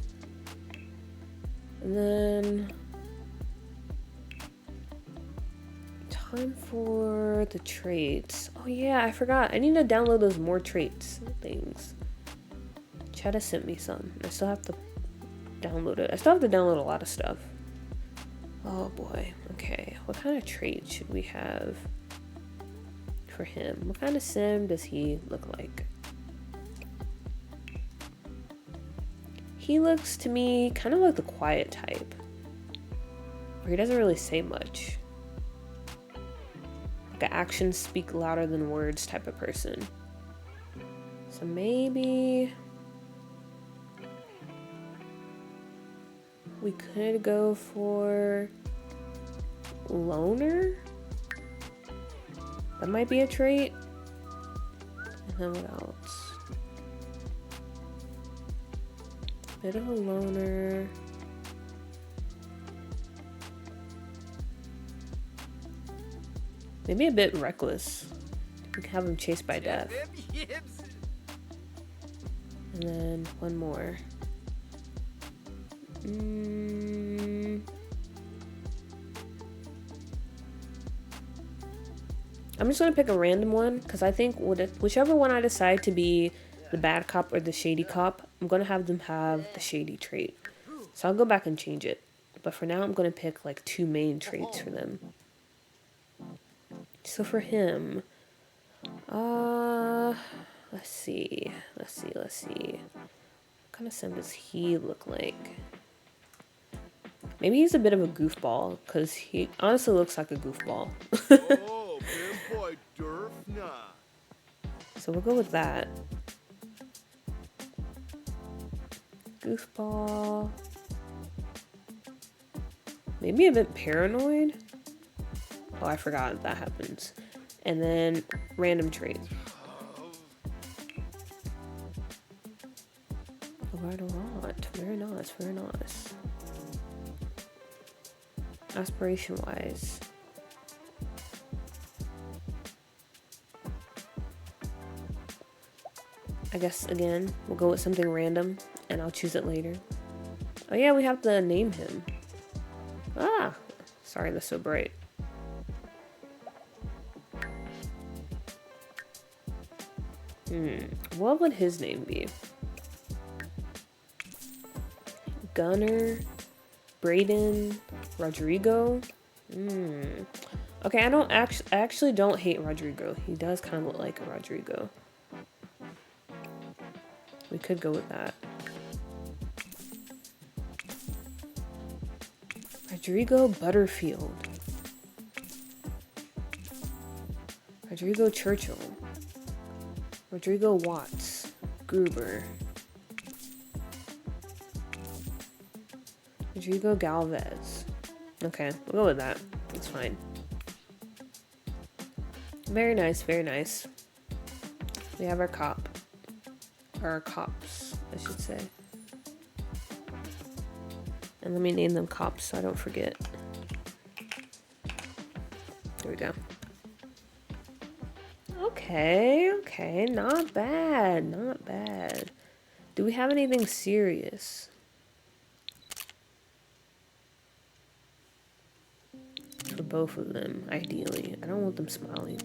And then... time for the traits. Oh yeah, I forgot. I need to download those more traits things. Chad has sent me some. I still have to download it. I still have to download a lot of stuff. Oh boy. Okay. What kind of trait should we have for him? What kind of sim does he look like? He looks to me kind of like the quiet type. Where he doesn't really say much. Like an actions speak louder than words type of person. So maybe we could go for loner. That might be a trait. And then what else? Bit of a loner. Maybe a bit reckless. We can have him chased by death. And then one more. I'm just gonna pick a random one because I think whichever one I decide to be the bad cop or the shady cop, I'm gonna have them have the shady trait. So I'll go back and change it. But for now, I'm gonna pick like 2 main traits for them. So for him, let's see. What kind of sim does he look like? Maybe he's a bit of a goofball, because he honestly looks like a goofball. So we'll go with that. Goofball. Maybe a bit paranoid. Oh, I forgot that happens. And then random trait. Right or not. Very nice, very nice. Aspiration wise. I guess again, we'll go with something random and I'll choose it later. Oh yeah, we have to name him. Ah! Sorry, that's so bright. What would his name be? Gunner, Brayden, Rodrigo. Okay, I actually don't hate Rodrigo. He does kind of look like a Rodrigo. We could go with that. Rodrigo Butterfield. Rodrigo Churchill. Rodrigo Watts. Gruber. Rodrigo Galvez. Okay, we'll go with that. It's fine. Very nice, very nice. We have our cop. Or our cops, I should say. And let me name them cops so I don't forget. There we go. Okay, not bad, not bad. Do we have anything serious? For both of them, ideally. I don't want them smiling.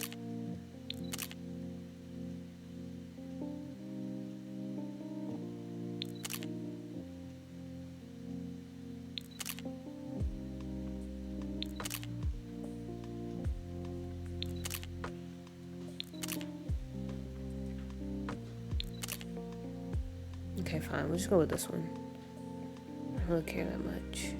Okay, fine. We'll just go with this one. I don't really care that much.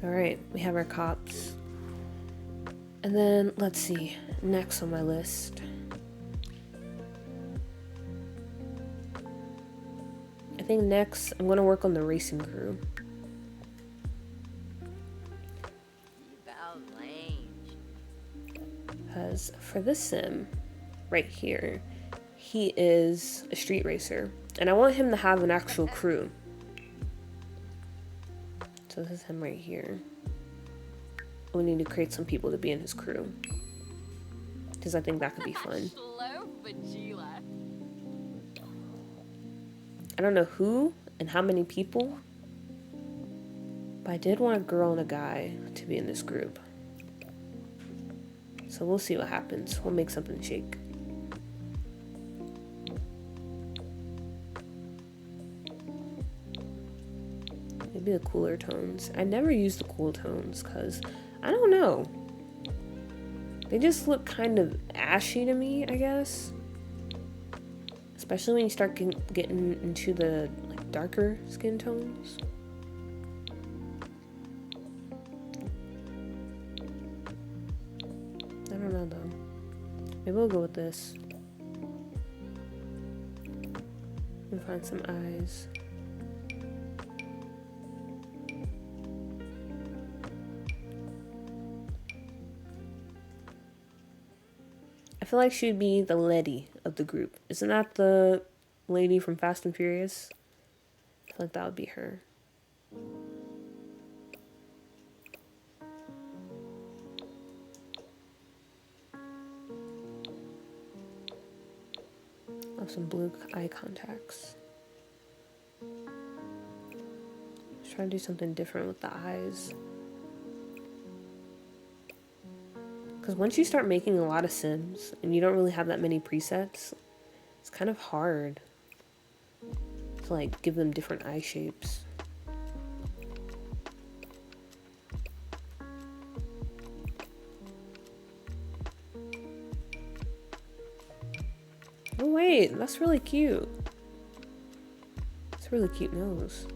Alright, we have our cops. And then, let's see, next on my list. I think next, I'm going to work on the racing crew. Because for this sim, right here, he is a street racer. And I want him to have an actual crew. So this is him right here. We need to create some people to be in his crew. Because I think that could be fun. I don't know who and how many people, but I did want a girl and a guy to be in this group. So we'll see what happens. We'll make something shake. Maybe the cooler tones. I never use the cool tones because I don't know. They just look kind of ashy to me, I guess. Especially when you start getting into the like darker skin tones. I don't know though. Maybe we'll go with this. And find some eyes. I feel like she'd be the lady of the group. Isn't that the lady from Fast and Furious? I feel like that would be her. Have some blue eye contacts. Let's try to do something different with the eyes. Because once you start making a lot of sims and you don't really have that many presets, it's kind of hard to like give them different eye shapes. Oh wait, that's really cute. It's a really cute nose.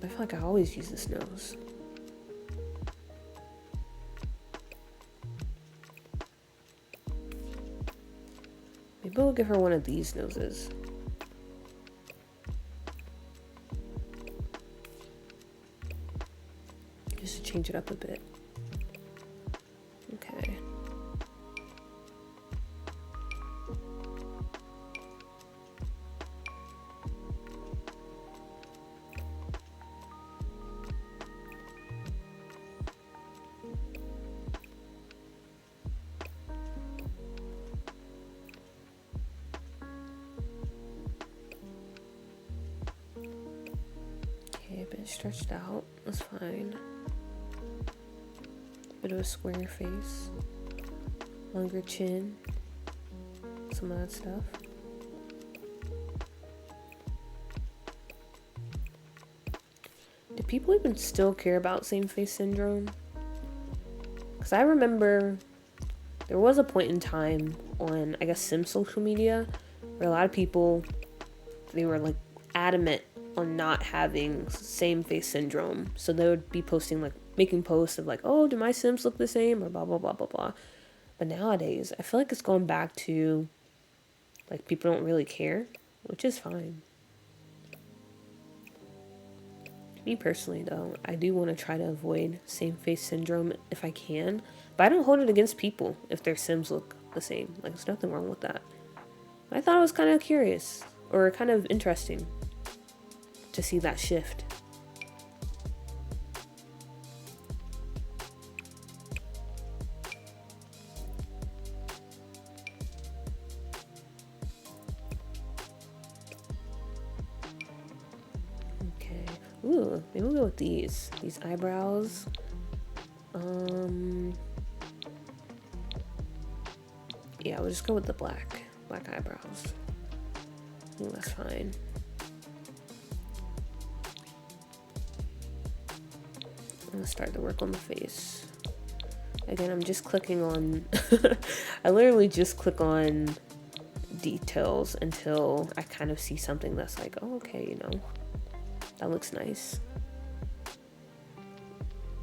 I feel like I always use this nose. Maybe we'll give her one of these noses. Just to change it up a bit. Okay. A bit stretched out, that's fine. Bit of a square face, longer chin, some of that stuff. Do people even still care about same face syndrome? Because I remember there was a point in time on, I guess, Sim social media where a lot of people, they were like adamant on not having same face syndrome. So they would be posting like making posts of like, oh, do my Sims look the same or blah blah blah blah blah. But nowadays I feel like it's going back to like people don't really care, which is fine. Me personally though, I do want to try to avoid same face syndrome if I can, but I don't hold it against people if their Sims look the same. Like there's nothing wrong with that. I thought it was kind of curious or kind of interesting. to see that shift. Okay. Ooh, maybe we'll go with these eyebrows. Yeah, we'll just go with the black eyebrows. Ooh, that's fine. I'm gonna start the work on the face. Again, I'm just clicking on, I literally just click on details until I kind of see something that's like, oh, okay, you know, that looks nice.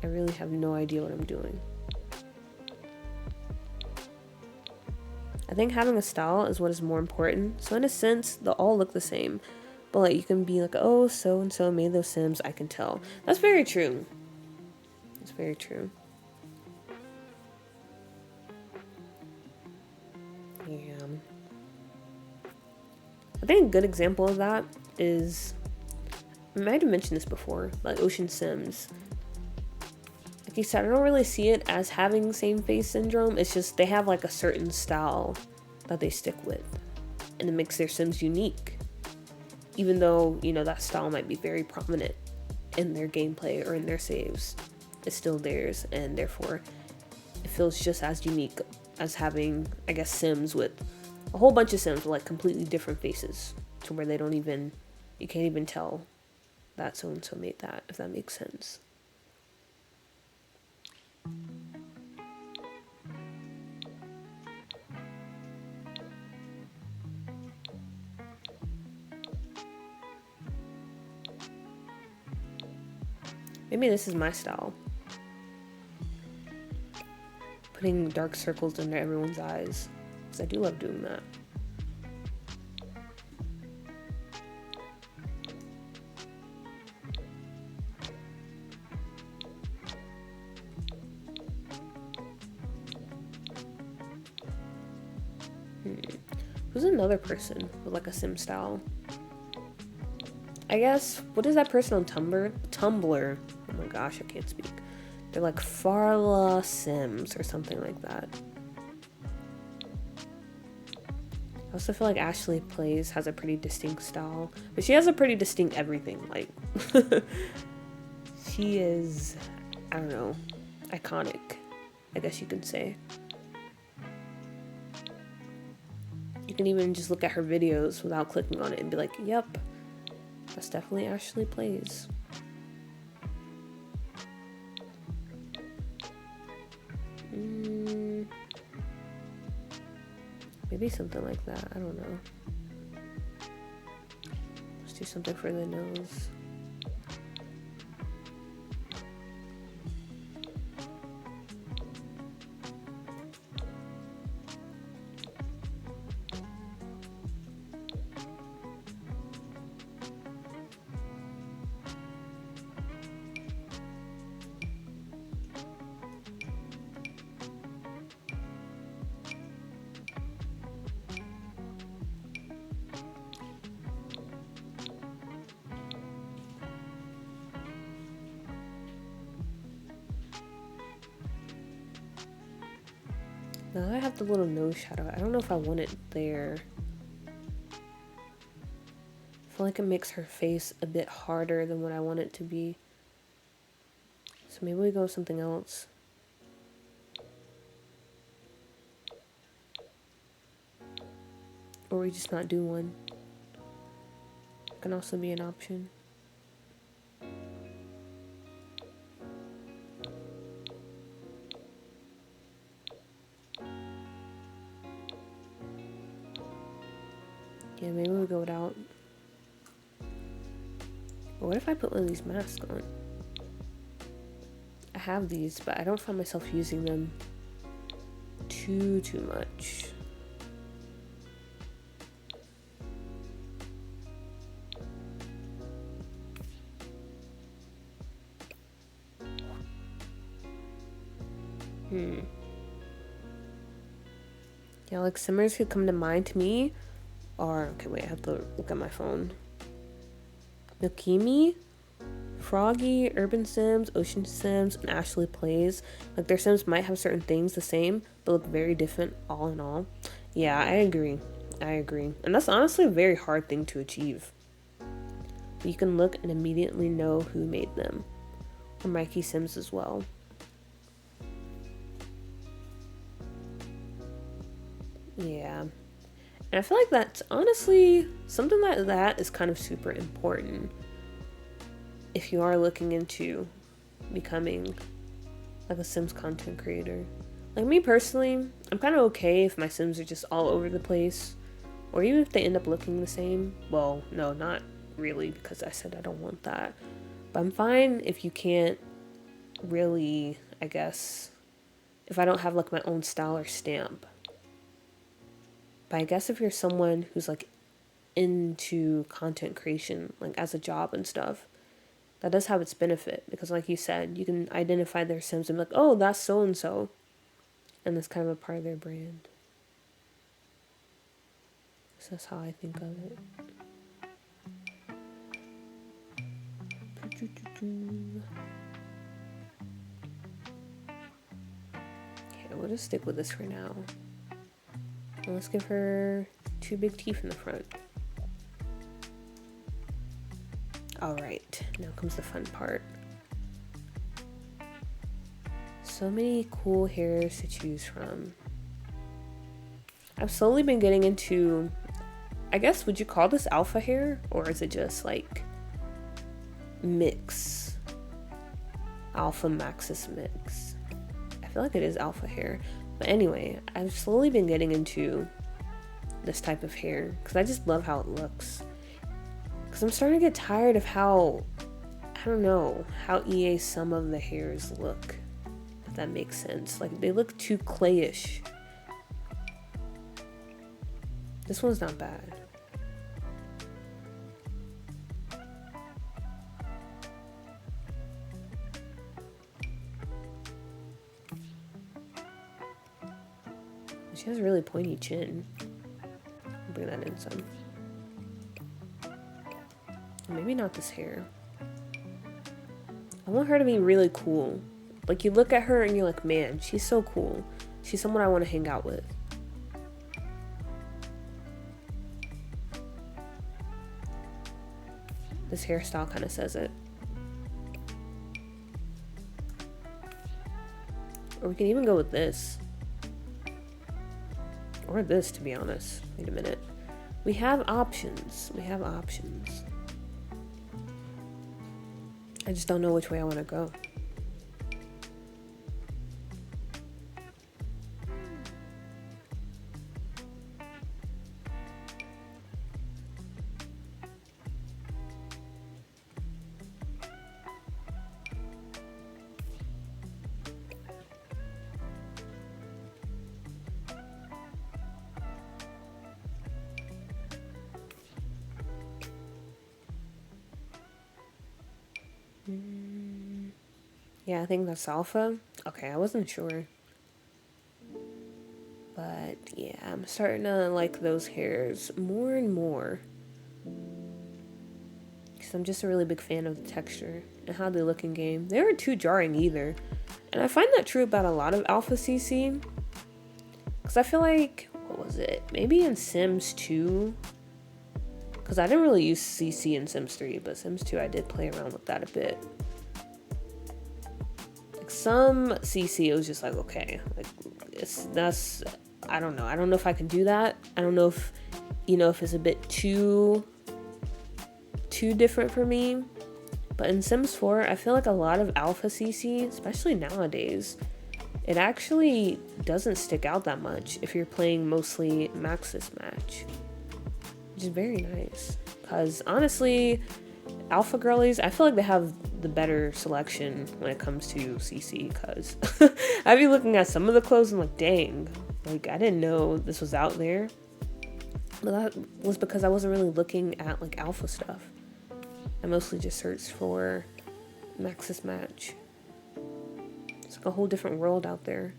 I really have no idea what I'm doing. I think having a style is what is more important. So in a sense, they'll all look the same. But like you can be like, oh, so and so made those Sims, I can tell. That's very true. That's very true. Yeah. I think a good example of that is, I might have mentioned this before, like Ocean Sims. Like you said, I don't really see it as having same face syndrome. It's just they have like a certain style that they stick with, and it makes their Sims unique. Even though, you know, that style might be very prominent in their gameplay or in their saves, it's still theirs, and therefore it feels just as unique as having, I guess, Sims with a whole bunch of Sims with like completely different faces, to where they don't even, you can't even tell that so and so made that, if that makes sense. Maybe this is my style. Putting dark circles under everyone's eyes, because I do love doing that. Who's another person with like a Sim style? I guess, what is that person on Tumblr? Oh my gosh, I can't speak. They're like Farla Sims or something like that. I also feel like Ashley Plays has a pretty distinct style, but she has a pretty distinct everything. Like, she is, I don't know, iconic, I guess you could say. You can even just look at her videos without clicking on it and be like, yep, that's definitely Ashley Plays. Maybe something like that. I don't know. Let's do something for the nose. Now that I have the little nose shadow, I don't know if I want it there. I feel like it makes her face a bit harder than what I want it to be. So maybe we go with something else. Or we just not do one. Can also be an option. Yeah, maybe we'll go without. But what if I put one of these masks on? I have these, but I don't find myself using them too much. Yeah, like Simmers who come to mind to me are, okay, wait, I have to look at my phone. Milkimi, Froggy, Urban Sims, Ocean Sims, and Ashley Plays. Like their Sims might have certain things the same, but look very different all in all. Yeah, I agree. I agree. And that's honestly a very hard thing to achieve. But you can look and immediately know who made them. Or Mikey Sims as well. Yeah. And I feel like that's honestly something like that is kind of super important if you are looking into becoming like a Sims content creator. Like me personally, I'm kind of okay if my Sims are just all over the place, or even if they end up looking the same. Well, no, not really, because I said I don't want that. But I'm fine if you can't really, I guess, if I don't have like my own style or stamp. But I guess if you're someone who's like into content creation, like as a job and stuff, that does have its benefit, because like you said, you can identify their Sims and be like, oh, that's so and so, and that's kind of a part of their brand. So that's how I think of it. Okay, we'll just stick with this for now. And let's give her 2 big teeth in the front. Alright, now comes the fun part. So many cool hairs to choose from. I've slowly been getting into, I guess, would you call this alpha hair? Or is it just like mix? Alpha Maxis mix. I feel like it is alpha hair. But anyway, I've slowly been getting into this type of hair because I just love how it looks. Because I'm starting to get tired of how, I don't know, how EA some of the hairs look. If that makes sense. Like, they look too clayish. This one's not bad. She has a really pointy chin. I'll bring that in some. Maybe not this hair. I want her to be really cool. Like, you look at her and you're like, man, she's so cool. She's someone I want to hang out with. This hairstyle kind of says it. Or we can even go with this. Or this, to be honest. Wait a minute. We have options. We have options. I just don't know which way I want to go. Yeah, I think that's alpha. Okay, I wasn't sure. But yeah, I'm starting to like those hairs more and more. Because I'm just a really big fan of the texture and how they look in game. They aren't too jarring either. And I find that true about a lot of alpha CC. Because I feel like, what was it? Maybe in Sims 2. Because I didn't really use CC in Sims 3, but Sims 2 I did play around with that a bit. Some CC, it was just like, okay, like that's I don't know if I can do that. I don't know if, you know, if it's a bit too different for me. But in Sims 4, I feel like a lot of alpha CC, especially nowadays, it actually doesn't stick out that much if you're playing mostly Maxis match, which is very nice. Because honestly, alpha girlies, I feel like they have the better selection when it comes to CC, because I'd be looking at some of the clothes and like, dang, like I didn't know this was out there. But that was because I wasn't really looking at like alpha stuff. I mostly just searched for Maxis match. It's like a whole different world out there.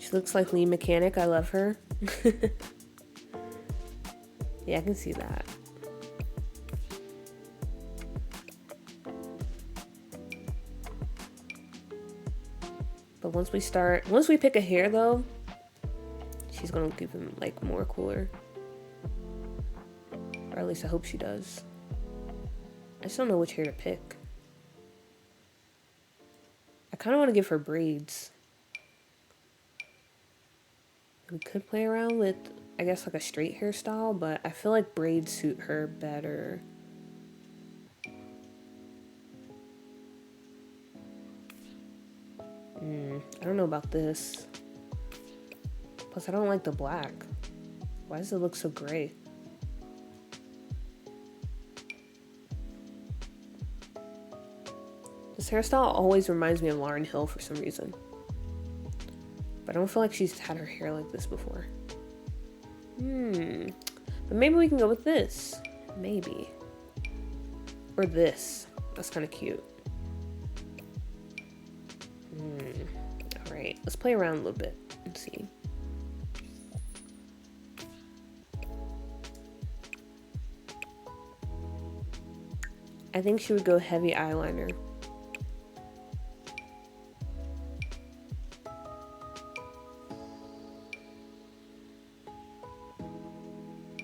She looks like Lee Mechanic. I love her. Yeah, I can see that. But once we pick a hair though, she's gonna look even like more cooler. Or at least I hope she does. I just don't know which hair to pick. I kind of want to give her braids. We could play around with, I guess, like a straight hairstyle, but I feel like braids suit her better. I don't know about this. Plus, I don't like the black. Why does it look so gray? This hairstyle always reminds me of Lauryn Hill for some reason. But I don't feel like she's had her hair like this before. But maybe we can go with this. Maybe. Or this. That's kind of cute. Alright, let's play around a little bit and see. I think she would go heavy eyeliner.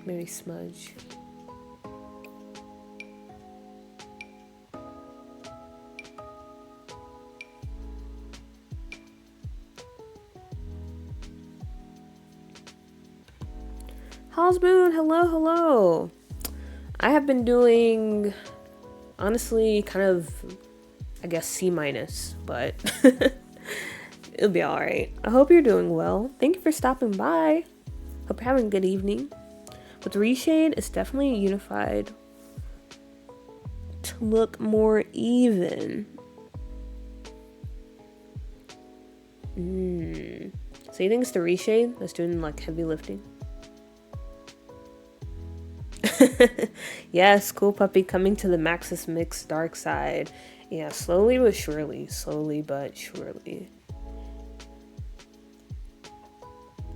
Maybe smudge. Hallsmoon, hello, hello. I have been doing, honestly, kind of, I guess, C-, but it'll be alright. I hope you're doing well. Thank you for stopping by. Hope you're having a good evening. With reshade, it's definitely unified to look more even. So you think it's the reshade that's doing like heavy lifting? Yes, cool puppy coming to the Maxis Mix dark side. Yeah, slowly but surely. Slowly but surely.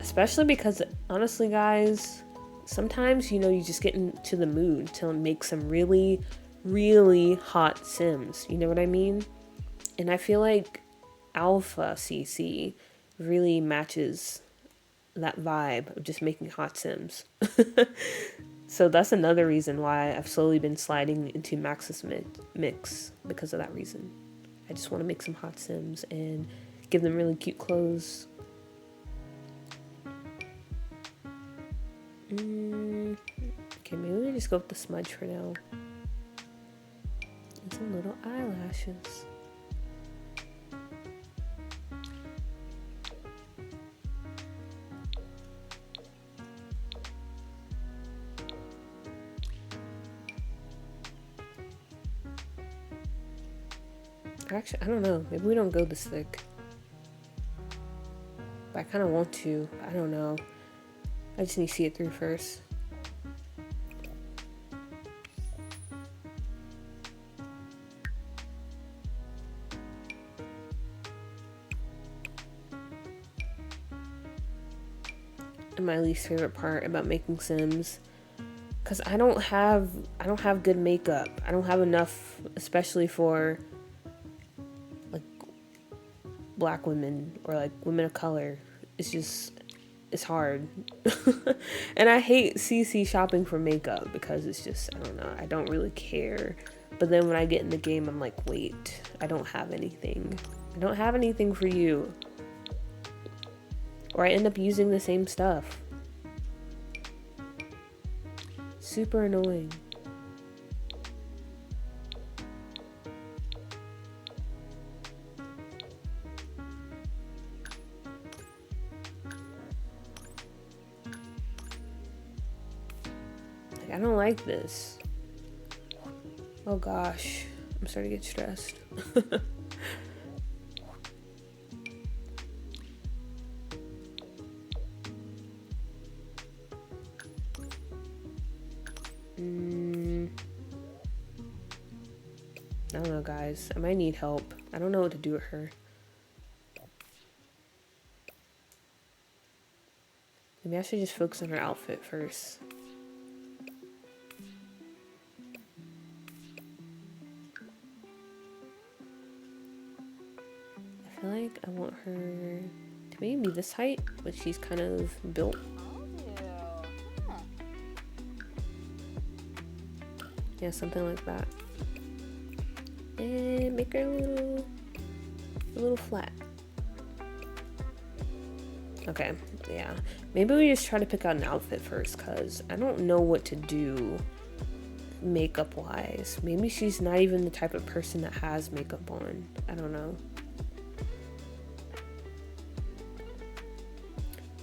Especially because, honestly, guys, sometimes, you know, you just get into the mood to make some really, really hot sims. You know what I mean? And I feel like Alpha CC really matches that vibe of just making hot sims. So that's another reason why I've slowly been sliding into Maxis Mix, because of that reason. I just want to make some hot sims and give them really cute clothes. Okay, maybe we just go with the smudge for now. And some little eyelashes. Actually, I don't know. Maybe we don't go this thick. But I kind of want to. I don't know. I just need to see it through first. And my least favorite part about making Sims, because I don't have good makeup. I don't have enough, especially for like black women or like women of color. It's hard. And I hate CC shopping for makeup because it's just, I don't know, I don't really care. But then when I get in the game, I'm like, wait, I don't have anything. I don't have anything for you. Or I end up using the same stuff. Super annoying. Like, I don't like this. Oh gosh, I'm starting to get stressed. I don't know, guys. I might need help. I don't know what to do with her. Maybe I should just focus on her outfit first. I feel like I want her to maybe be this height, but she's kind of built. Yeah, something like that. And make her a little flat. Okay, yeah. Maybe we just try to pick out an outfit first, because I don't know what to do makeup wise. Maybe she's not even the type of person that has makeup on. I don't know.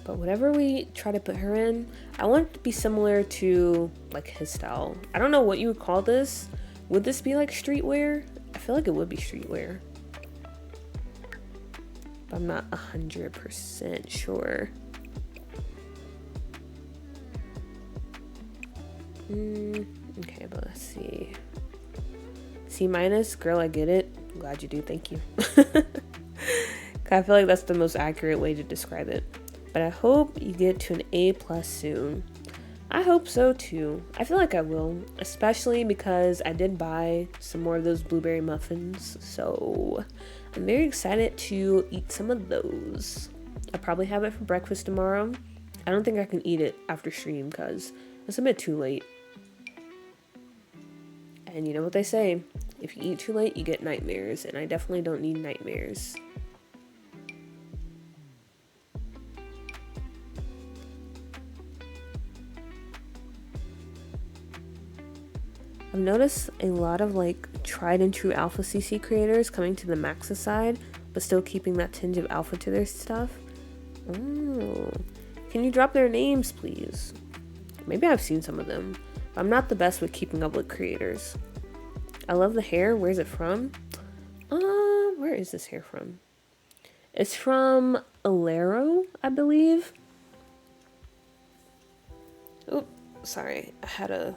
But whatever we try to put her in, I want it to be similar to like his style. I don't know what you would call this. Would this be like streetwear? I feel like it would be streetwear. But I'm not 100% sure. Okay, but let's see. C minus, girl, I get it. I'm glad you do, thank you. I feel like that's the most accurate way to describe it. But I hope you get to an A+ soon. I hope so too. I feel like I will, especially because I did buy some more of those blueberry muffins. So I'm very excited to eat some of those. I'll probably have it for breakfast tomorrow. I don't think I can eat it after stream because it's a bit too late. And you know what they say, if you eat too late, you get nightmares, and I definitely don't need nightmares. I've noticed a lot of like tried and true alpha CC creators coming to the Maxa side, but still keeping that tinge of alpha to their stuff. Oh, can you drop their names, please? Maybe I've seen some of them. But I'm not the best with keeping up with creators. I love the hair. Where's it from? Where is this hair from? It's from Alero, I believe. Oh, sorry. I had a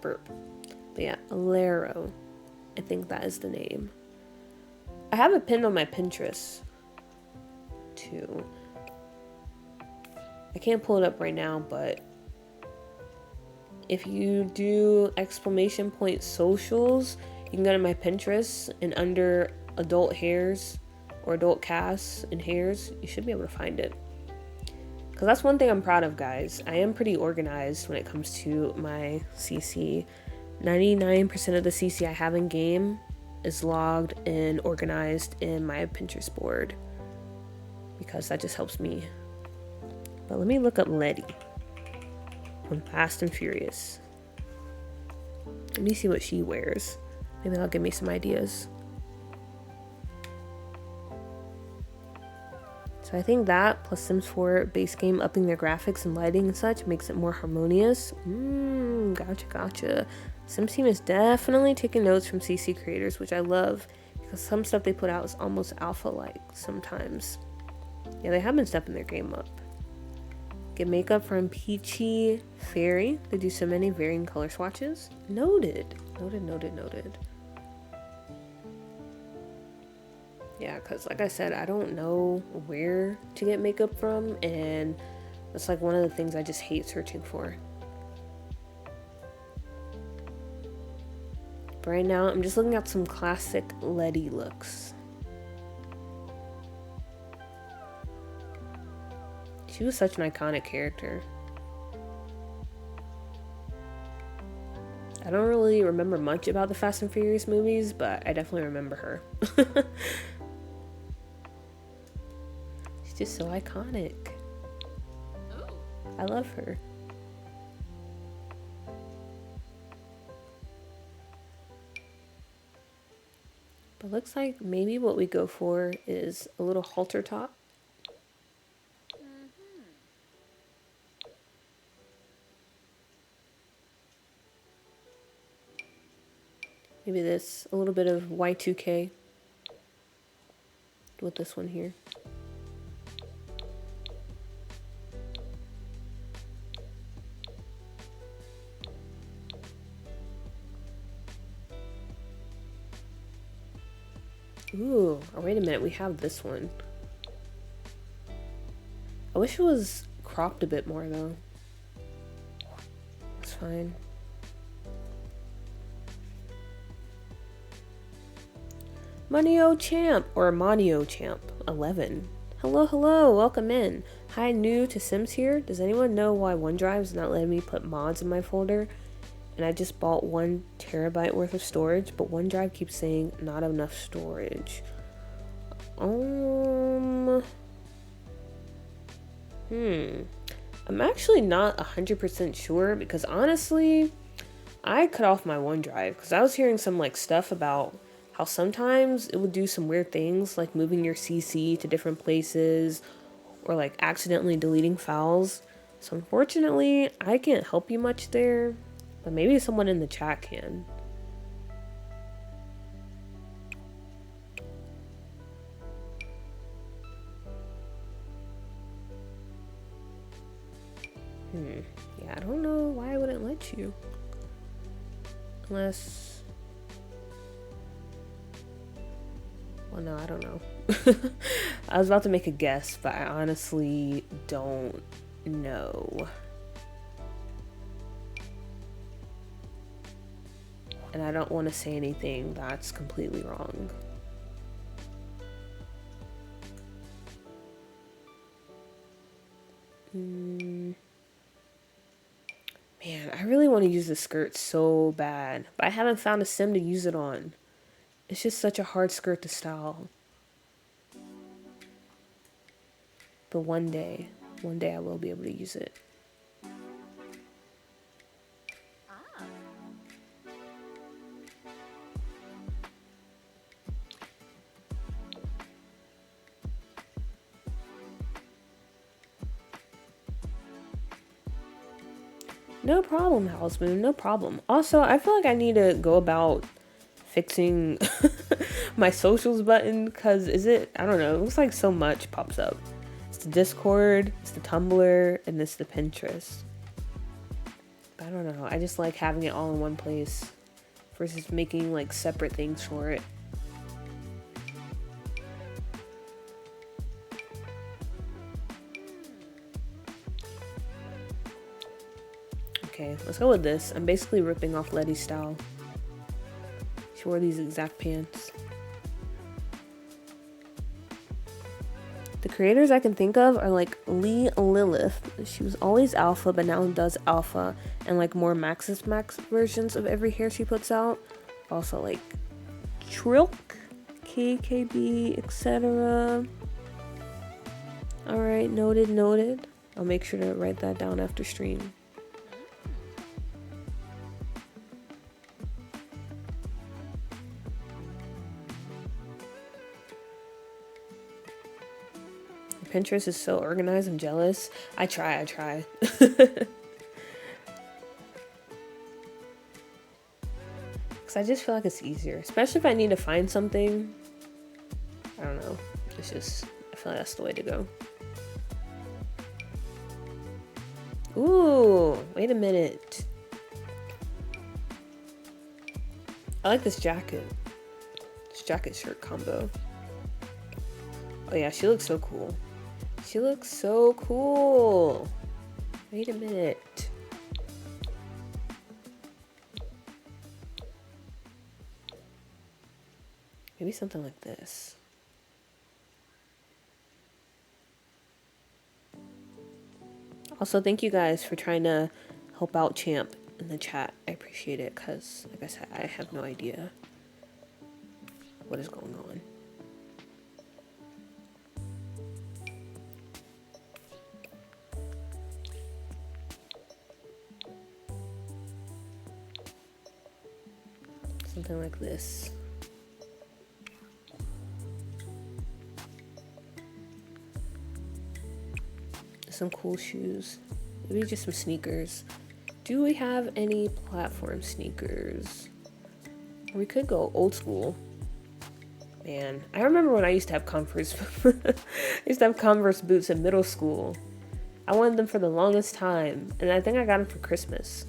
burp. But yeah, Alero. I think that is the name. I have it pinned on my Pinterest too. I can't pull it up right now, but if you do ! socials, you can go to my Pinterest and under adult hairs or adult casts and hairs, you should be able to find it. Because that's one thing I'm proud of, guys. I am pretty organized when it comes to my CC. 99% of the CC I have in game is logged and organized in my Pinterest board. Because that just helps me. But let me look up Letty on Fast and Furious. Let me see what she wears. Maybe that'll give me some ideas. So I think that plus Sims 4 base game upping their graphics and lighting and such makes it more harmonious. Gotcha. Sims team is definitely taking notes from CC creators, which I love because some stuff they put out is almost alpha-like sometimes. Yeah, they have been stepping their game up. Get makeup from Peachy Fairy. They do so many varying color swatches. Noted. Yeah, because like I said, I don't know where to get makeup from, and that's like one of the things I just hate searching for. But right now, I'm just looking at some classic Letty looks. She was such an iconic character. I don't really remember much about the Fast and Furious movies, but I definitely remember her. She's just so iconic. I love her. But looks like maybe what we go for is a little halter top. Maybe this, a little bit of Y2K with this one here. Ooh, oh, wait a minute, we have this one. I wish it was cropped a bit more though. It's fine. Monio Champ or Monio Champ 11. Hello, hello, welcome in. Hi, new to Sims here. Does anyone know why OneDrive is not letting me put mods in my folder? And I just bought 1 terabyte worth of storage, but OneDrive keeps saying not enough storage. I'm actually not 100% sure because honestly, I cut off my OneDrive because I was hearing some like stuff about how sometimes it would do some weird things like moving your CC to different places or like accidentally deleting files. So unfortunately, I can't help you much there, but maybe someone in the chat can. Yeah, I don't know why I wouldn't let you. Unless... Well, no, I don't know. I was about to make a guess, but I honestly don't know. And I don't want to say anything that's completely wrong. Man, I really want to use the skirt so bad, but I haven't found a sim to use it on. It's just such a hard skirt to style. But one day I will be able to use it. No problem, House Moon, no problem. Also, I feel like I need to go about fixing my socials button because I don't know, it looks like so much pops up. It's the Discord, it's the Tumblr, and it's the Pinterest. I don't know, I just like having it all in one place versus making like separate things for it. Okay, let's go with this. I'm basically ripping off Letty's style. She wore these exact pants. The creators I can think of are like Lee Lilith. She was always alpha, but now does alpha and like more max versions of every hair she puts out. Also like Trilk, KKB, etc. Alright, noted. I'll make sure to write that down after stream. Pinterest is so organized, I'm jealous. I try. Because I just feel like it's easier. Especially if I need to find something. I don't know. It's just, I feel like that's the way to go. Ooh, wait a minute. I like this jacket. This jacket shirt combo. Oh yeah, she looks so cool. She looks so cool. Wait a minute. Maybe something like this. Also, thank you guys for trying to help out Champ in the chat. I appreciate it because, like I said, I have no idea what is going on. Something like this. Some cool shoes. Maybe just some sneakers. Do we have any platform sneakers? Or we could go old school. Man, I remember when I used to have Converse. I used to have Converse boots in middle school. I wanted them for the longest time, and I think I got them for Christmas.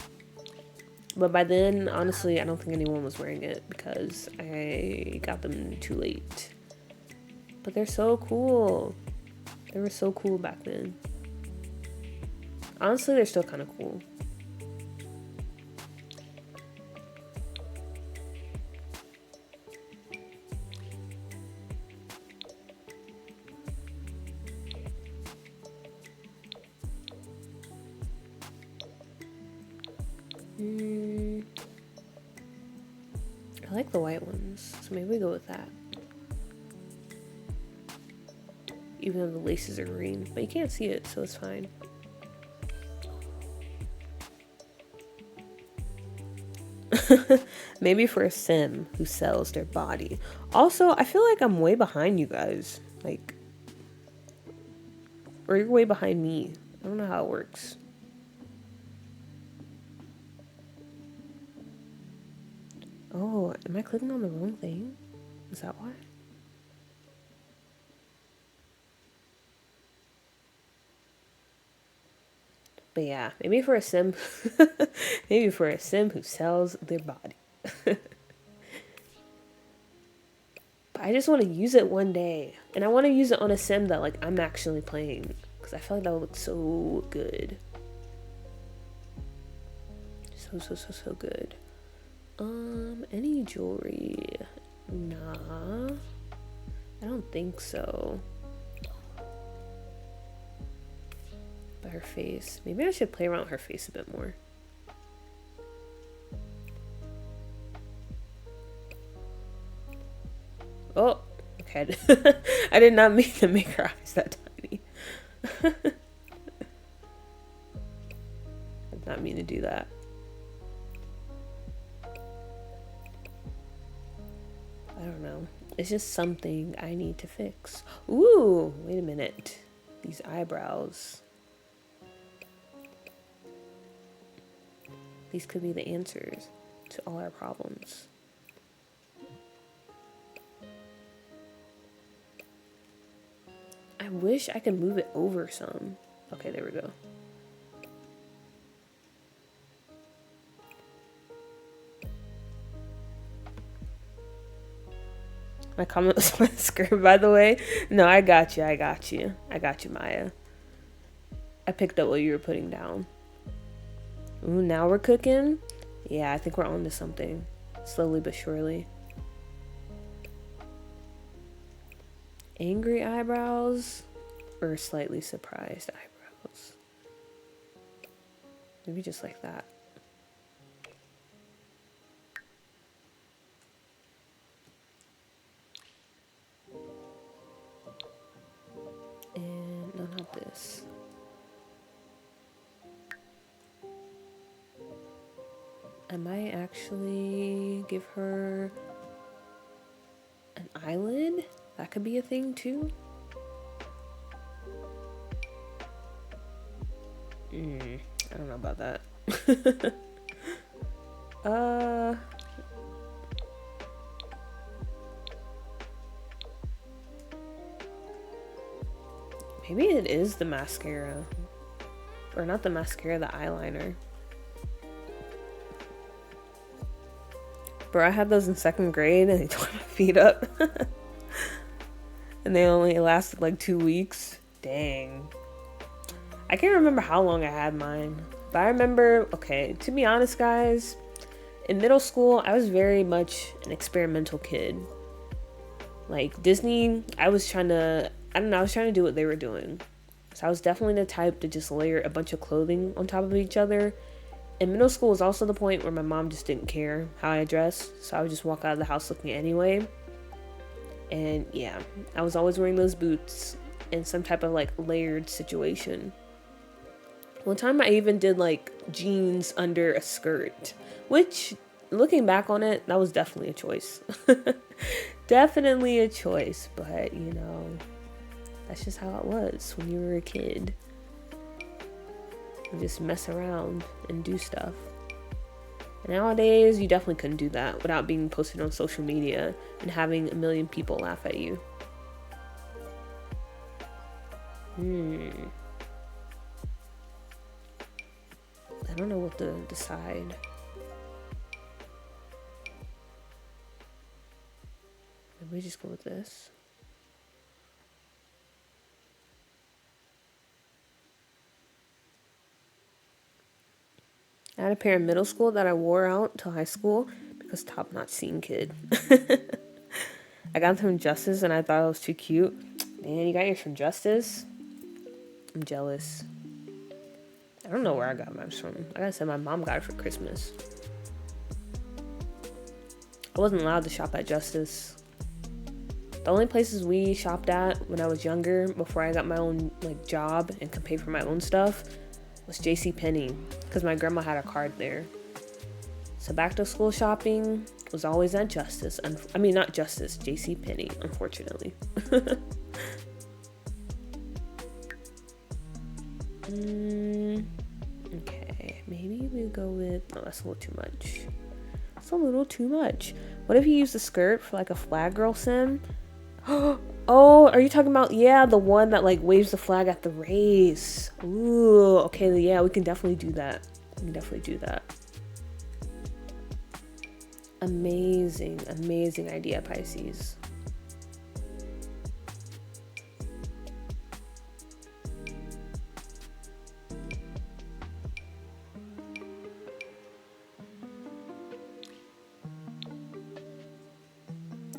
But by then, honestly, I don't think anyone was wearing it because I got them too late. But they're so cool. They were so cool back then. Honestly, they're still kind of cool. I like the white ones, so maybe we go with that. Even though the laces are green, but you can't see it, so it's fine. Maybe for a sim who sells their body. Also, I feel like I'm way behind you guys. Like, or you're way behind me. I don't know how it works. Oh, am I clicking on the wrong thing? Is that why? But yeah, maybe for a sim, maybe for a sim who sells their body. But I just want to use it one day, and I want to use it on a sim that like I'm actually playing, because I feel like that would look so good. So good. Any jewelry? Nah, I don't think so. But her face, maybe I should play around with her face a bit more. Oh, okay. I did not mean to make her eyes that tiny. I did not mean to do that. I don't know. It's just something I need to fix. Ooh, wait a minute. These eyebrows. These could be the answers to all our problems. I wish I could move it over some. Okay, there we go. My comment was my skirt, by the way. No, I got you, Maya. I picked up what you were putting down. Ooh, now we're cooking? Yeah, I think we're on to something. Slowly but surely. Angry eyebrows or slightly surprised eyebrows? Maybe just like that. And no, not this. I might actually give her an eyelid. That could be a thing too. I don't know about that. Maybe it is the mascara. Or not the mascara, the eyeliner. Bro, I had those in 2nd grade and they tore my feet up. And they only lasted like 2 weeks. Dang. I can't remember how long I had mine. But I remember, okay, to be honest, guys, in middle school, I was very much an experimental kid. Like, Disney, I was trying to do what they were doing. So I was definitely the type to just layer a bunch of clothing on top of each other. And middle school was also the point where my mom just didn't care how I dressed. So I would just walk out of the house looking anyway. And yeah, I was always wearing those boots in some type of like layered situation. One time I even did like jeans under a skirt, which looking back on it, that was definitely a choice. Definitely a choice, but you know, that's just how it was when you were a kid. You just mess around and do stuff. And nowadays, you definitely couldn't do that without being posted on social media and having a million people laugh at you. I don't know what to decide. Maybe we just go with this. I had a pair in middle school that I wore out till high school because top-notch scene kid. I got them from Justice and I thought it was too cute. Man, you got yours from Justice? I'm jealous. I don't know where I got mine from. Like I said, my mom got it for Christmas. I wasn't allowed to shop at Justice. The only places we shopped at when I was younger, before I got my own job and could pay for my own stuff, was JCPenney, because my grandma had a card there. So back to school shopping was always at Justice. I mean, not Justice, JCPenney, unfortunately. Okay, maybe we go with... No, that's a little too much. That's a little too much. What if you use the skirt for like a flag girl sim? Oh, are you talking about, yeah, the one that like waves the flag at the race? Ooh, okay, yeah, we can definitely do that. We can definitely do that. Amazing, amazing idea, Pisces.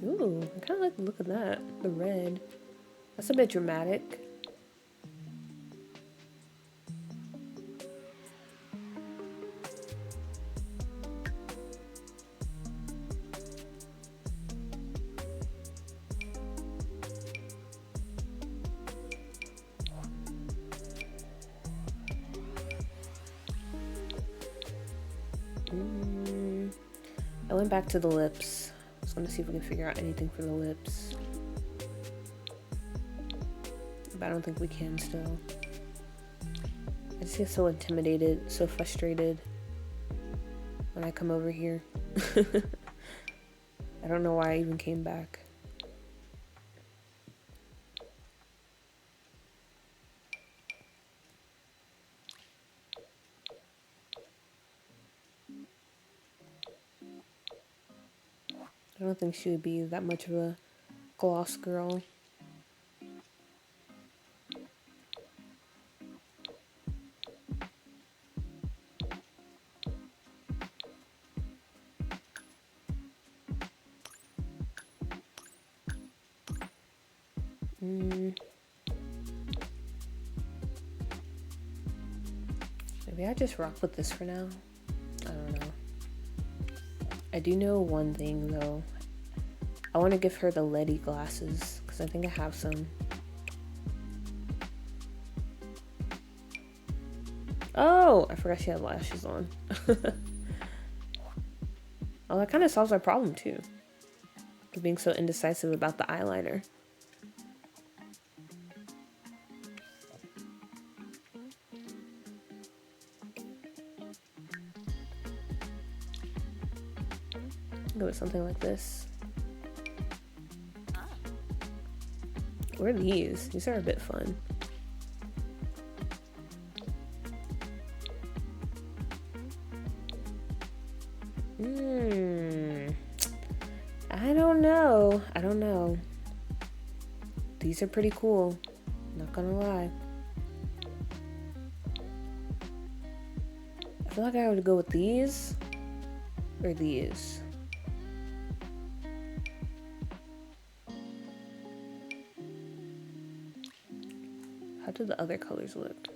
Ooh, I kind of like the look of that. The red. That's a bit dramatic. I went back to the lips. I was gonna see if we can figure out anything for the lips. But I don't think we can still. I just get so intimidated, so frustrated when I come over here. I don't know why I even came back. I don't think she would be that much of a gloss girl. Maybe I just rock with this for now. I don't know. I do know one thing though. I want to give her the Letty glasses because I think I have some. Oh, I forgot she had lashes on. Oh, that kind of solves my problem too. Being so indecisive about the eyeliner. Go with something like this. What are these? These are a bit fun. I don't know. I don't know. These are pretty cool. Not gonna lie. I feel like I would go with these or these. How do the other colors look?